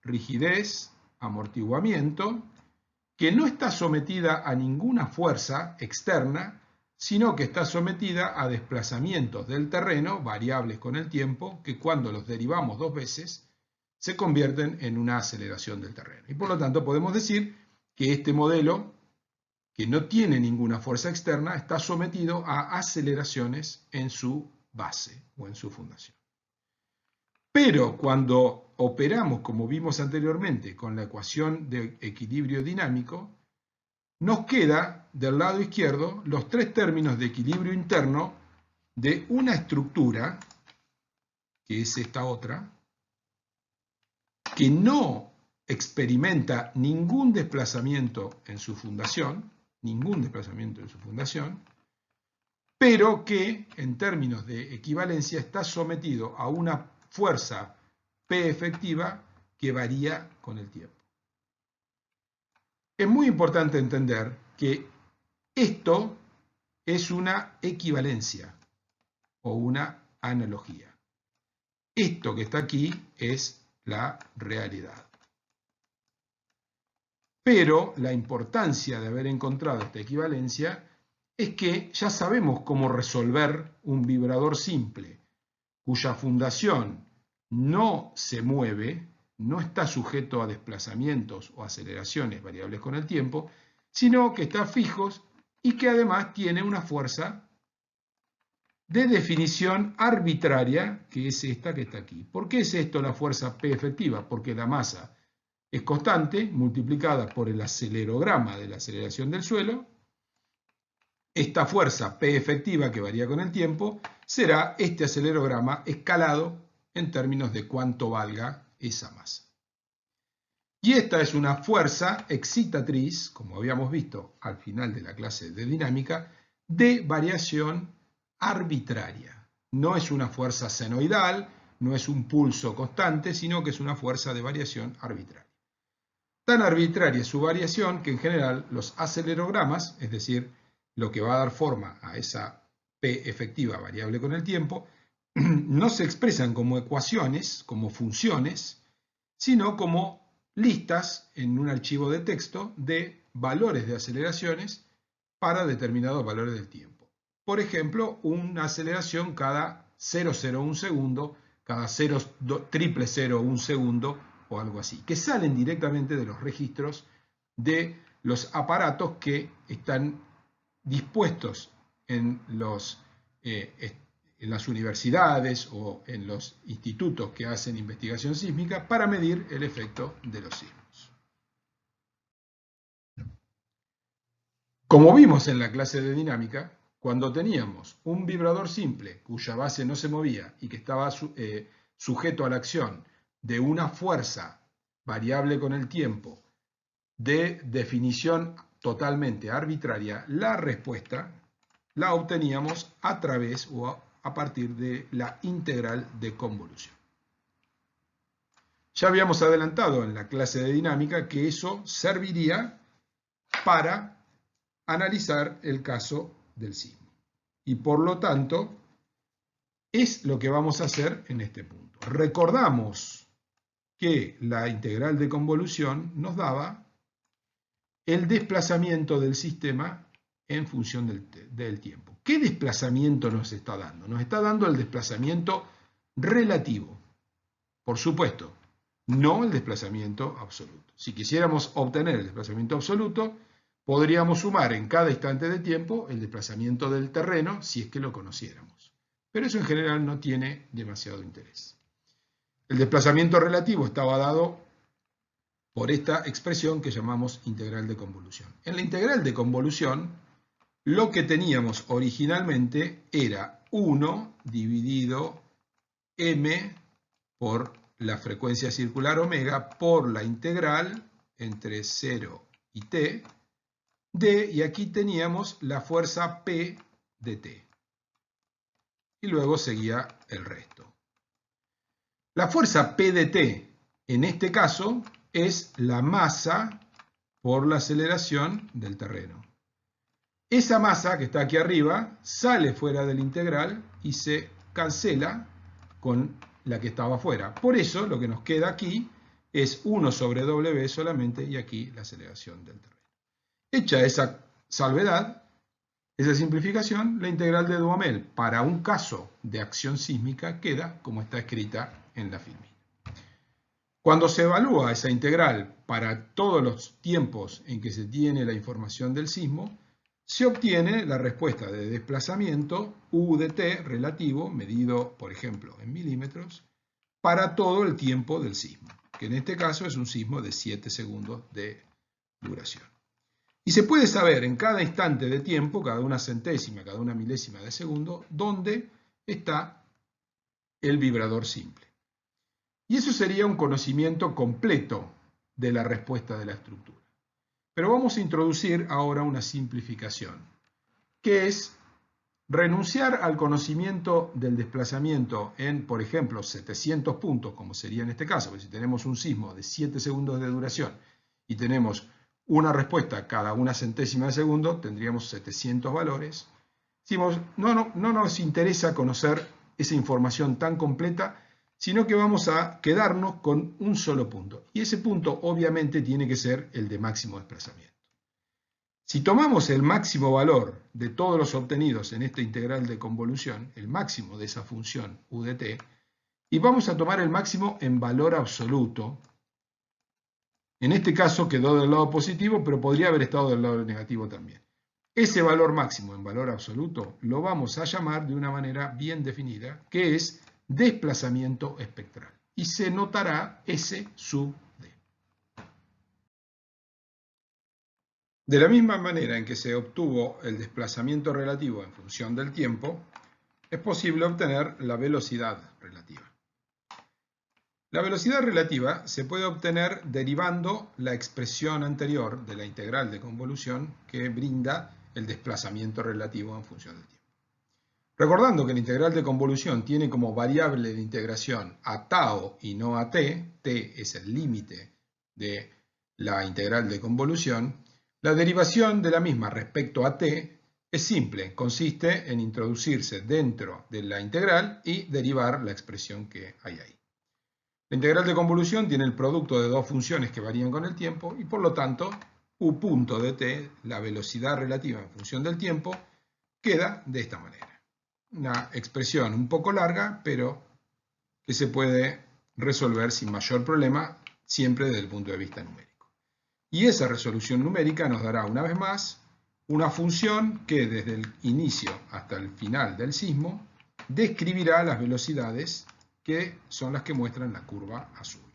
rigidez, amortiguamiento, que no está sometida a ninguna fuerza externa, sino que está sometida a desplazamientos del terreno variables con el tiempo, que cuando los derivamos dos veces se convierten en una aceleración del terreno. Y por lo tanto podemos decir que este modelo, que no tiene ninguna fuerza externa, está sometido a aceleraciones en su base o en su fundación. Pero cuando operamos, como vimos anteriormente, con la ecuación de equilibrio dinámico, nos queda del lado izquierdo los tres términos de equilibrio interno de una estructura, que es esta otra, que no experimenta ningún desplazamiento en su fundación, pero que en términos de equivalencia está sometido a una fuerza P efectiva que varía con el tiempo. Es muy importante entender que esto es una equivalencia. o una analogía. Esto que está aquí es la realidad. Pero la importancia de haber encontrado esta equivalencia es que ya sabemos cómo resolver un vibrador simple, cuya fundación no se mueve, no está sujeto a desplazamientos o aceleraciones variables con el tiempo, sino que está fijos y que además tiene una fuerza de definición arbitraria, que es esta que está aquí. ¿Por qué es esto la fuerza P efectiva? Porque la masa es constante multiplicada por el acelerograma de la aceleración del suelo. Esta fuerza P efectiva, que varía con el tiempo, será este acelerograma escalado en términos de cuánto valga esa masa. Y esta es una fuerza excitatriz, como habíamos visto al final de la clase de dinámica, de variación arbitraria. No es una fuerza senoidal, no es un pulso constante, sino que es una fuerza de variación arbitraria. Tan arbitraria es su variación que en general los acelerogramas, es decir, lo que va a dar forma a esa P efectiva variable con el tiempo, no se expresan como ecuaciones, como funciones, sino como listas en un archivo de texto de valores de aceleraciones para determinados valores del tiempo. Por ejemplo, una aceleración cada 0,01 segundo, cada 0,001 segundo o algo así, que salen directamente de los registros de los aparatos que están dispuestos en las universidades o en los institutos que hacen investigación sísmica para medir el efecto de los sismos. Como vimos en la clase de dinámica, cuando teníamos un vibrador simple cuya base no se movía y que estaba sujeto a la acción de una fuerza variable con el tiempo de definición totalmente arbitraria, la respuesta la obteníamos a través o a partir de la integral de convolución. Ya habíamos adelantado en la clase de dinámica que eso serviría para analizar el caso del sismo. Y por lo tanto, es lo que vamos a hacer en este punto. Recordamos que la integral de convolución nos daba el desplazamiento del sistema en función del tiempo. ¿Qué desplazamiento nos está dando? Nos está dando el desplazamiento relativo. Por supuesto, no el desplazamiento absoluto. Si quisiéramos obtener el desplazamiento absoluto, podríamos sumar en cada instante de tiempo el desplazamiento del terreno si es que lo conociéramos. Pero eso en general no tiene demasiado interés. El desplazamiento relativo estaba dado por esta expresión que llamamos integral de convolución. En la integral de convolución, lo que teníamos originalmente era 1 dividido m por la frecuencia circular omega por la integral entre 0 y t de, y aquí teníamos la fuerza P de t. Y luego seguía el resto. La fuerza P de t, en este caso, es la masa por la aceleración del terreno. Esa masa que está aquí arriba sale fuera del integral y se cancela con la que estaba afuera. Por eso lo que nos queda aquí es 1 sobre W solamente y aquí la aceleración del terreno. Hecha esa salvedad, esa simplificación, la integral de Duhamel para un caso de acción sísmica queda como está escrita en la filmina. Cuando se evalúa esa integral para todos los tiempos en que se tiene la información del sismo, se obtiene la respuesta de desplazamiento U de t relativo, medido, por ejemplo, en milímetros, para todo el tiempo del sismo, que en este caso es un sismo de 7 segundos de duración. Y se puede saber en cada instante de tiempo, cada una centésima, cada una milésima de segundo, dónde está el vibrador simple. Y eso sería un conocimiento completo de la respuesta de la estructura. Pero vamos a introducir ahora una simplificación, que es renunciar al conocimiento del desplazamiento en, por ejemplo, 700 puntos, como sería en este caso, porque si tenemos un sismo de 7 segundos de duración y tenemos una respuesta cada una centésima de segundo, tendríamos 700 valores. Decimos, no nos interesa conocer esa información tan completa, sino que vamos a quedarnos con un solo punto. Y ese punto obviamente tiene que ser el de máximo desplazamiento. Si tomamos el máximo valor de todos los obtenidos en esta integral de convolución, el máximo de esa función u de t, y vamos a tomar el máximo en valor absoluto, en este caso quedó del lado positivo, pero podría haber estado del lado negativo también. Ese valor máximo en valor absoluto lo vamos a llamar de una manera bien definida, que es desplazamiento espectral. Y se notará S sub d. De la misma manera en que se obtuvo el desplazamiento relativo en función del tiempo, es posible obtener la velocidad relativa. La velocidad relativa se puede obtener derivando la expresión anterior de la integral de convolución que brinda el desplazamiento relativo en función del tiempo. Recordando que la integral de convolución tiene como variable de integración a tau y no a t, t es el límite de la integral de convolución, la derivación de la misma respecto a t es simple, consiste en introducirse dentro de la integral y derivar la expresión que hay ahí. La integral de convolución tiene el producto de dos funciones que varían con el tiempo y por lo tanto u punto de t, la velocidad relativa en función del tiempo, queda de esta manera. Una expresión un poco larga, pero que se puede resolver sin mayor problema, siempre desde el punto de vista numérico. Y esa resolución numérica nos dará una vez más una función que desde el inicio hasta el final del sismo describirá las velocidades que son las que muestran la curva azul.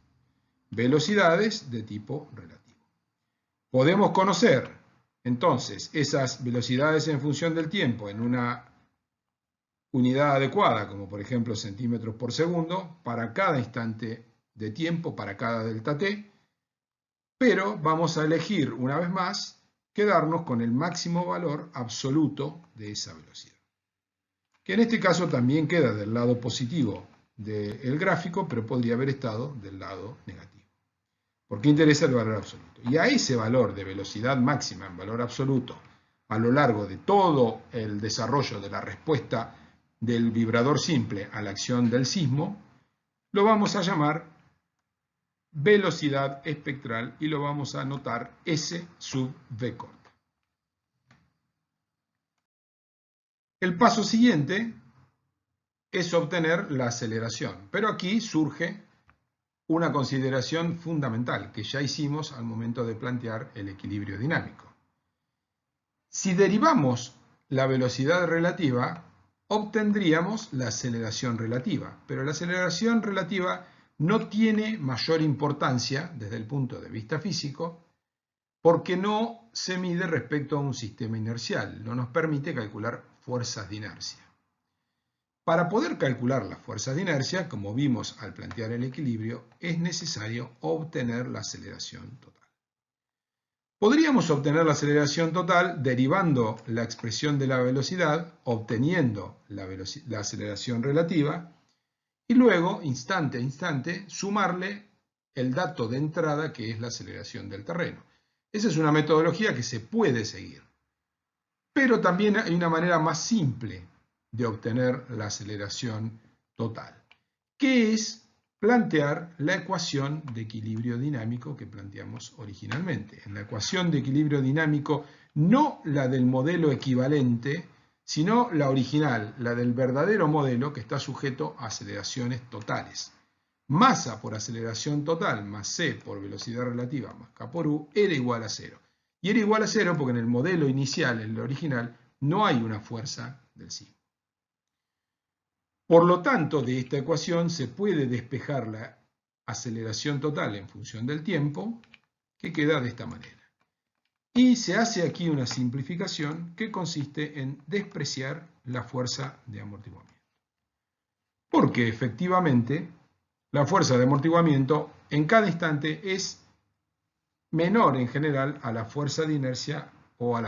Velocidades de tipo relativo. Podemos conocer entonces esas velocidades en función del tiempo en una unidad adecuada, como por ejemplo centímetros por segundo, para cada instante de tiempo, para cada delta t, pero vamos a elegir una vez más quedarnos con el máximo valor absoluto de esa velocidad, que en este caso también queda del lado positivo del gráfico, pero podría haber estado del lado negativo, porque interesa el valor absoluto. Y a ese valor de velocidad máxima en valor absoluto a lo largo de todo el desarrollo de la respuesta del vibrador simple a la acción del sismo, lo vamos a llamar velocidad espectral y lo vamos a anotar S sub v corta. El paso siguiente es obtener la aceleración, pero aquí surge una consideración fundamental que ya hicimos al momento de plantear el equilibrio dinámico. Si derivamos la velocidad relativa, obtendríamos la aceleración relativa, pero la aceleración relativa no tiene mayor importancia desde el punto de vista físico porque no se mide respecto a un sistema inercial, no nos permite calcular fuerzas de inercia. Para poder calcular las fuerzas de inercia, como vimos al plantear el equilibrio, es necesario obtener la aceleración total. Podríamos obtener la aceleración total derivando la expresión de la velocidad, obteniendo la aceleración relativa, y luego, instante a instante, sumarle el dato de entrada que es la aceleración del terreno. Esa es una metodología que se puede seguir. Pero también hay una manera más simple de obtener la aceleración total, que es plantear la ecuación de equilibrio dinámico que planteamos originalmente. En la ecuación de equilibrio dinámico, no la del modelo equivalente, sino la original, la del verdadero modelo que está sujeto a aceleraciones totales. Masa por aceleración total más c por velocidad relativa más k por u era igual a 0. Y era igual a 0 porque en el modelo inicial, en el original, no hay una fuerza del sismo. Por lo tanto, de esta ecuación se puede despejar la aceleración total en función del tiempo, que queda de esta manera. Y se hace aquí una simplificación que consiste en despreciar la fuerza de amortiguamiento. Porque efectivamente, la fuerza de amortiguamiento en cada instante es menor en general a la fuerza de inercia o a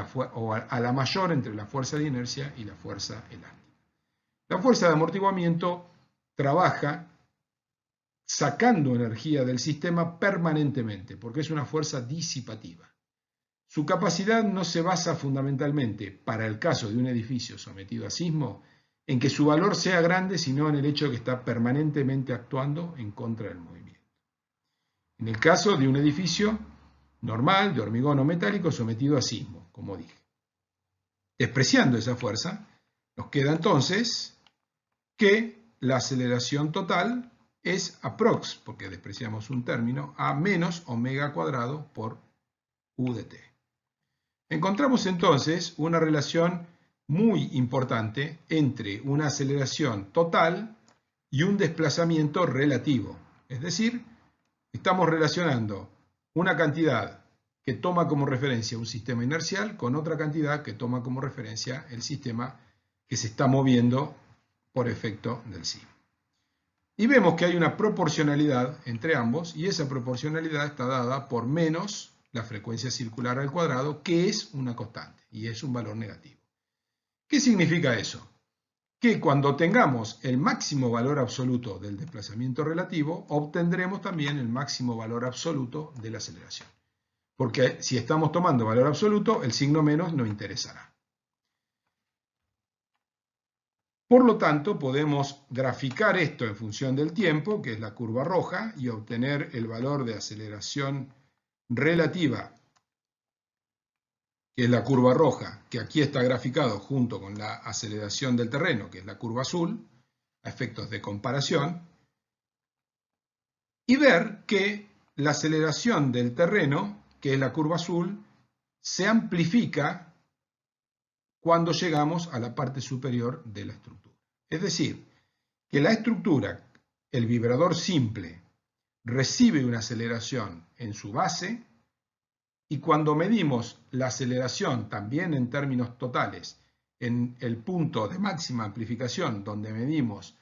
la mayor entre la fuerza de inercia y la fuerza elástica. La fuerza de amortiguamiento trabaja sacando energía del sistema permanentemente, porque es una fuerza disipativa. Su capacidad no se basa fundamentalmente, para el caso de un edificio sometido a sismo, en que su valor sea grande, sino en el hecho de que está permanentemente actuando en contra del movimiento. En el caso de un edificio normal, de hormigón o metálico, sometido a sismo, como dije. Despreciando esa fuerza, nos queda entonces que la aceleración total es aprox, porque despreciamos un término, a menos omega cuadrado por u de t. Encontramos entonces una relación muy importante entre una aceleración total y un desplazamiento relativo. Es decir, estamos relacionando una cantidad que toma como referencia un sistema inercial con otra cantidad que toma como referencia el sistema que se está moviendo por efecto del sismo. Y vemos que hay una proporcionalidad entre ambos y esa proporcionalidad está dada por menos la frecuencia circular al cuadrado, que es una constante y es un valor negativo. ¿Qué significa eso? Que cuando tengamos el máximo valor absoluto del desplazamiento relativo, obtendremos también el máximo valor absoluto de la aceleración. Porque si estamos tomando valor absoluto, el signo menos no interesará. Por lo tanto, podemos graficar esto en función del tiempo, que es la curva roja, y obtener el valor de aceleración relativa, que es la curva roja, que aquí está graficado junto con la aceleración del terreno, que es la curva azul, a efectos de comparación, y ver que la aceleración del terreno, que es la curva azul, se amplifica cuando llegamos a la parte superior de la estructura. Es decir, que la estructura, el vibrador simple, recibe una aceleración en su base y cuando medimos la aceleración también en términos totales en el punto de máxima amplificación donde medimos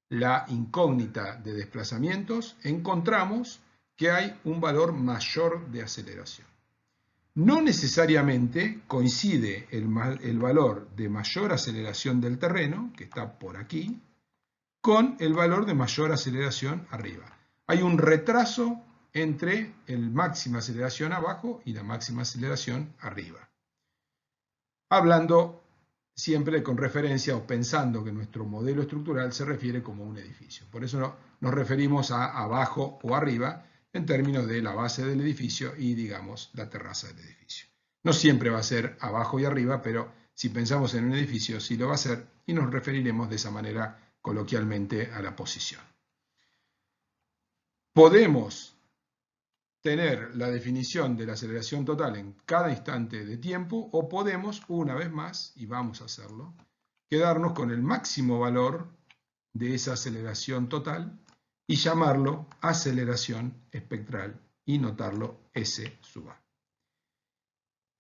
la incógnita de desplazamientos, encontramos que hay un valor mayor de aceleración. No necesariamente coincide el valor de mayor aceleración del terreno, que está por aquí, con el valor de mayor aceleración arriba. Hay un retraso entre el máxima aceleración abajo y la máxima aceleración arriba. Hablando siempre con referencia o pensando que nuestro modelo estructural se refiere como un edificio. Por eso nos referimos a abajo o arriba en términos de la base del edificio y, digamos, la terraza del edificio. No siempre va a ser abajo y arriba, pero si pensamos en un edificio, sí lo va a ser y nos referiremos de esa manera coloquialmente a la posición. Podemos tener la definición de la aceleración total en cada instante de tiempo o podemos, una vez más, y vamos a hacerlo, quedarnos con el máximo valor de esa aceleración total y llamarlo aceleración espectral y notarlo S sub A.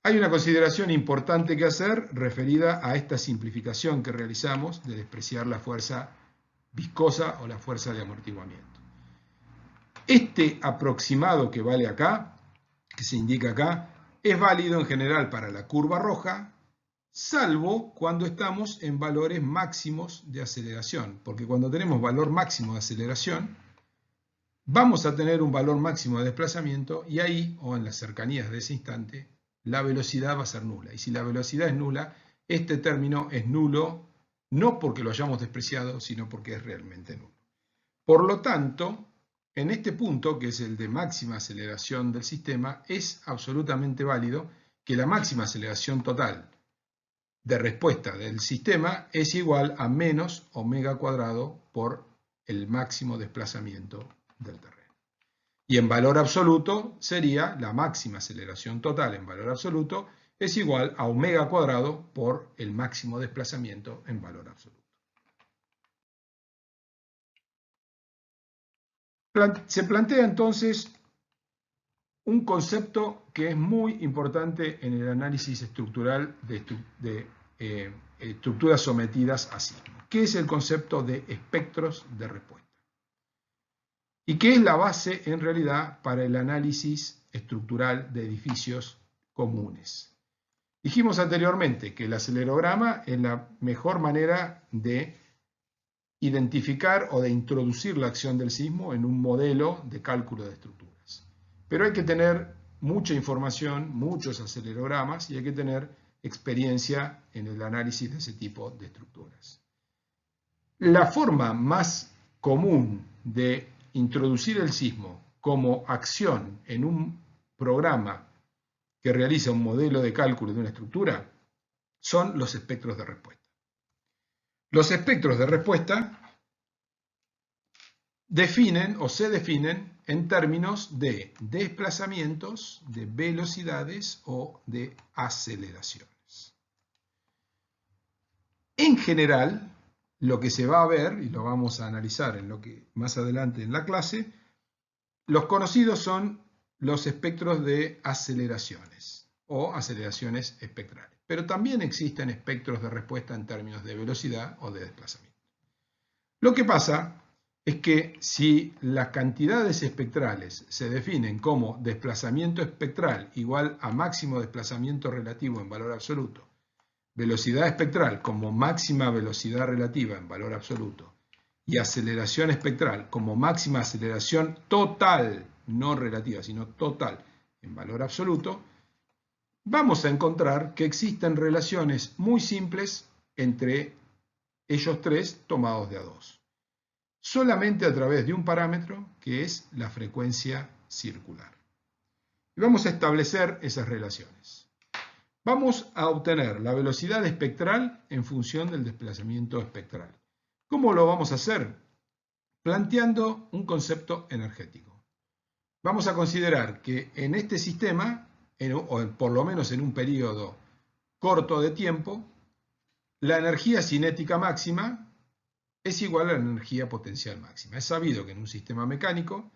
Hay una consideración importante que hacer referida a esta simplificación que realizamos de despreciar la fuerza viscosa o la fuerza de amortiguamiento. Este aproximado que vale acá, que se indica acá, es válido en general para la curva roja, salvo cuando estamos en valores máximos de aceleración, porque cuando tenemos valor máximo de aceleración, vamos a tener un valor máximo de desplazamiento y ahí, o en las cercanías de ese instante, la velocidad va a ser nula. Y si la velocidad es nula, este término es nulo, no porque lo hayamos despreciado, sino porque es realmente nulo. Por lo tanto, en este punto, que es el de máxima aceleración del sistema, es absolutamente válido que la máxima aceleración total de respuesta del sistema es igual a menos omega cuadrado por el máximo desplazamiento del terreno. Y en valor absoluto sería la máxima aceleración total en valor absoluto es igual a omega cuadrado por el máximo desplazamiento en valor absoluto. Se plantea entonces un concepto que es muy importante en el análisis estructural de estructuras sometidas a sismo, que es el concepto de espectros de respuesta. Y que es la base, en realidad, para el análisis estructural de edificios comunes. Dijimos anteriormente que el acelerograma es la mejor manera de identificar o de introducir la acción del sismo en un modelo de cálculo de estructuras. Pero hay que tener mucha información, muchos acelerogramas y hay que tener experiencia en el análisis de ese tipo de estructuras. La forma más común de introducir el sismo como acción en un programa que realiza un modelo de cálculo de una estructura son los espectros de respuesta. Los espectros de respuesta definen o se definen en términos de desplazamientos, de velocidades o de aceleraciones. En general, lo que se va a ver, y lo vamos a analizar en lo que más adelante en la clase, los conocidos son los espectros de aceleraciones o aceleraciones espectrales. Pero también existen espectros de respuesta en términos de velocidad o de desplazamiento. Lo que pasa es que si las cantidades espectrales se definen como desplazamiento espectral igual a máximo desplazamiento relativo en valor absoluto, velocidad espectral como máxima velocidad relativa en valor absoluto y aceleración espectral como máxima aceleración total, no relativa, sino total en valor absoluto, vamos a encontrar que existen relaciones muy simples entre ellos tres tomados de a dos. Solamente a través de un parámetro que es la frecuencia circular. Y vamos a establecer esas relaciones. Vamos a obtener la velocidad espectral en función del desplazamiento espectral. ¿Cómo lo vamos a hacer? Planteando un concepto energético. Vamos a considerar que en este sistema, o por lo menos en un periodo corto de tiempo, la energía cinética máxima es igual a la energía potencial máxima. Es sabido que en un sistema mecánico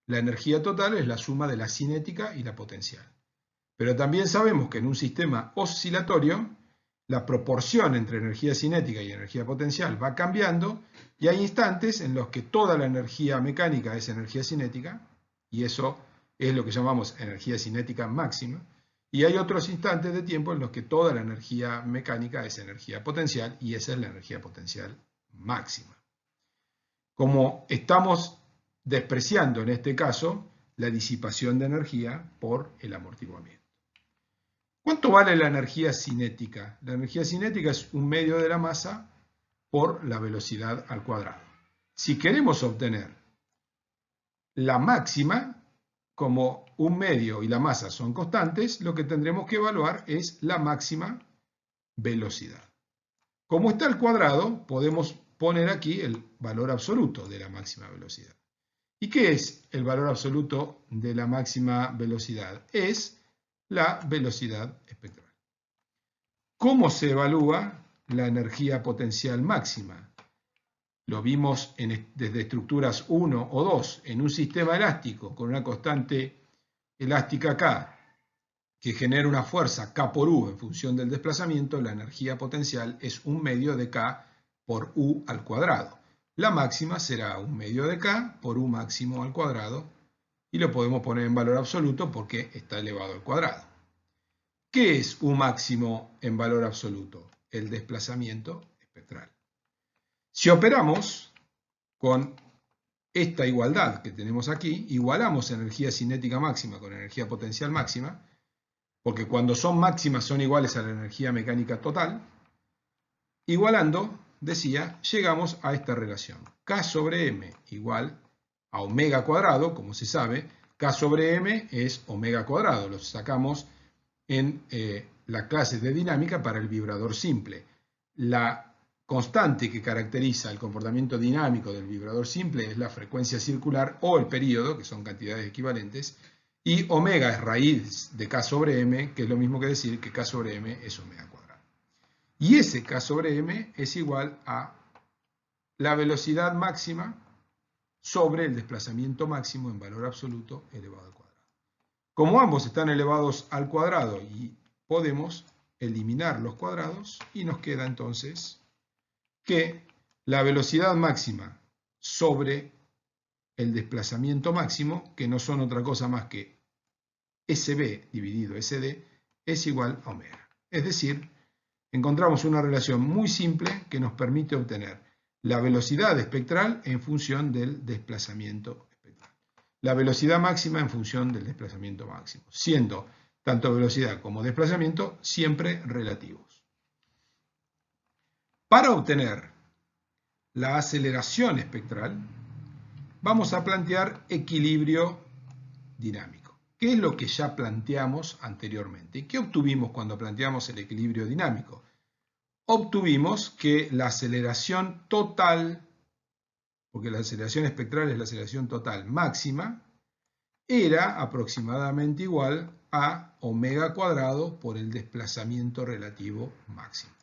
la energía total es la suma de la cinética y la potencial. Pero también sabemos que en un sistema oscilatorio la proporción entre energía cinética y energía potencial va cambiando y hay instantes en los que toda la energía mecánica es energía cinética y eso es lo que llamamos energía cinética máxima y hay otros instantes de tiempo en los que toda la energía mecánica es energía potencial y esa es la energía potencial máxima. Como estamos despreciando en este caso la disipación de energía por el amortiguamiento. ¿Cuánto vale la energía cinética? La energía cinética es un medio de la masa por la velocidad al cuadrado. Si queremos obtener la máxima, como un medio y la masa son constantes, lo que tendremos que evaluar es la máxima velocidad. Como está al cuadrado, podemos poner aquí el valor absoluto de la máxima velocidad. ¿Y qué es el valor absoluto de la máxima velocidad? Es la velocidad espectral. ¿Cómo se evalúa la energía potencial máxima? Lo vimos desde estructuras 1 o 2 en un sistema elástico con una constante elástica K que genera una fuerza K por U en función del desplazamiento. La energía potencial es un medio de K por U al cuadrado. La máxima será un medio de K por U máximo al cuadrado y lo podemos poner en valor absoluto porque está elevado al cuadrado. ¿Qué es U máximo en valor absoluto? El desplazamiento espectral. Si operamos con esta igualdad que tenemos aquí, igualamos energía cinética máxima con energía potencial máxima, porque cuando son máximas son iguales a la energía mecánica total, igualando, decía, llegamos a esta relación. K sobre M igual a omega cuadrado, como se sabe, K sobre M es omega cuadrado, lo sacamos en la clase de dinámica para el vibrador simple. La constante que caracteriza el comportamiento dinámico del vibrador simple es la frecuencia circular o el período, que son cantidades equivalentes, y omega es raíz de K sobre M, que es lo mismo que decir que K sobre M es omega cuadrado. Y ese K sobre M es igual a la velocidad máxima sobre el desplazamiento máximo en valor absoluto elevado al cuadrado. Como ambos están elevados al cuadrado y podemos eliminar los cuadrados y nos queda entonces que la velocidad máxima sobre el desplazamiento máximo, que no son otra cosa más que SB dividido SD, es igual a omega. Es decir, encontramos una relación muy simple que nos permite obtener la velocidad espectral en función del desplazamiento espectral. la velocidad máxima en función del desplazamiento máximo, siendo tanto velocidad como desplazamiento siempre relativos. Para obtener la aceleración espectral, vamos a plantear equilibrio dinámico. ¿Qué es lo que ya planteamos anteriormente? ¿Qué obtuvimos cuando planteamos el equilibrio dinámico? Obtuvimos que la aceleración total, porque la aceleración espectral es la aceleración total máxima, era aproximadamente igual a omega cuadrado por el desplazamiento relativo máximo.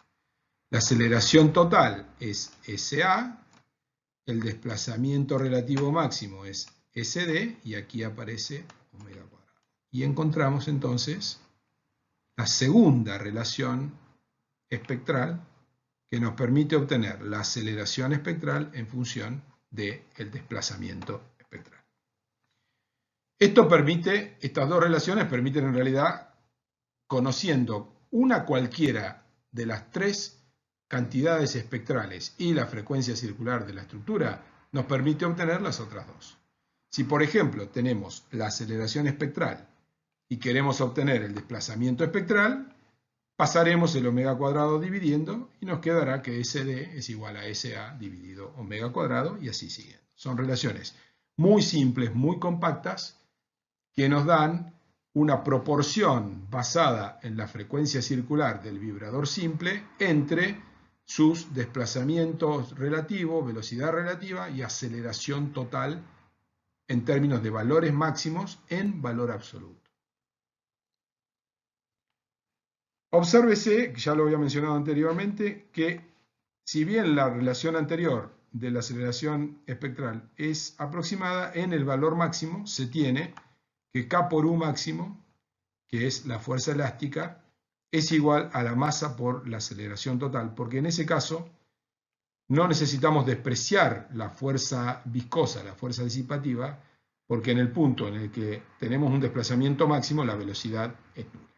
La aceleración total es SA, el desplazamiento relativo máximo es SD y aquí aparece omega cuadrado. Y encontramos entonces la segunda relación espectral que nos permite obtener la aceleración espectral en función del desplazamiento espectral. Estas dos relaciones permiten en realidad, conociendo una cualquiera de las tres cantidades espectrales y la frecuencia circular de la estructura, nos permite obtener las otras dos. Si por ejemplo tenemos la aceleración espectral y queremos obtener el desplazamiento espectral, pasaremos el omega cuadrado dividiendo y nos quedará que SD es igual a SA dividido omega cuadrado y así siguiendo. Son relaciones muy simples, muy compactas, que nos dan una proporción basada en la frecuencia circular del vibrador simple entre sus desplazamientos relativos, velocidad relativa y aceleración total en términos de valores máximos en valor absoluto. Obsérvese, ya lo había mencionado anteriormente, que si bien la relación anterior de la aceleración espectral es aproximada, en el valor máximo se tiene que K por U máximo, que es la fuerza elástica, es igual a la masa por la aceleración total, porque en ese caso no necesitamos despreciar la fuerza viscosa, la fuerza disipativa, porque en el punto en el que tenemos un desplazamiento máximo, la velocidad es nula.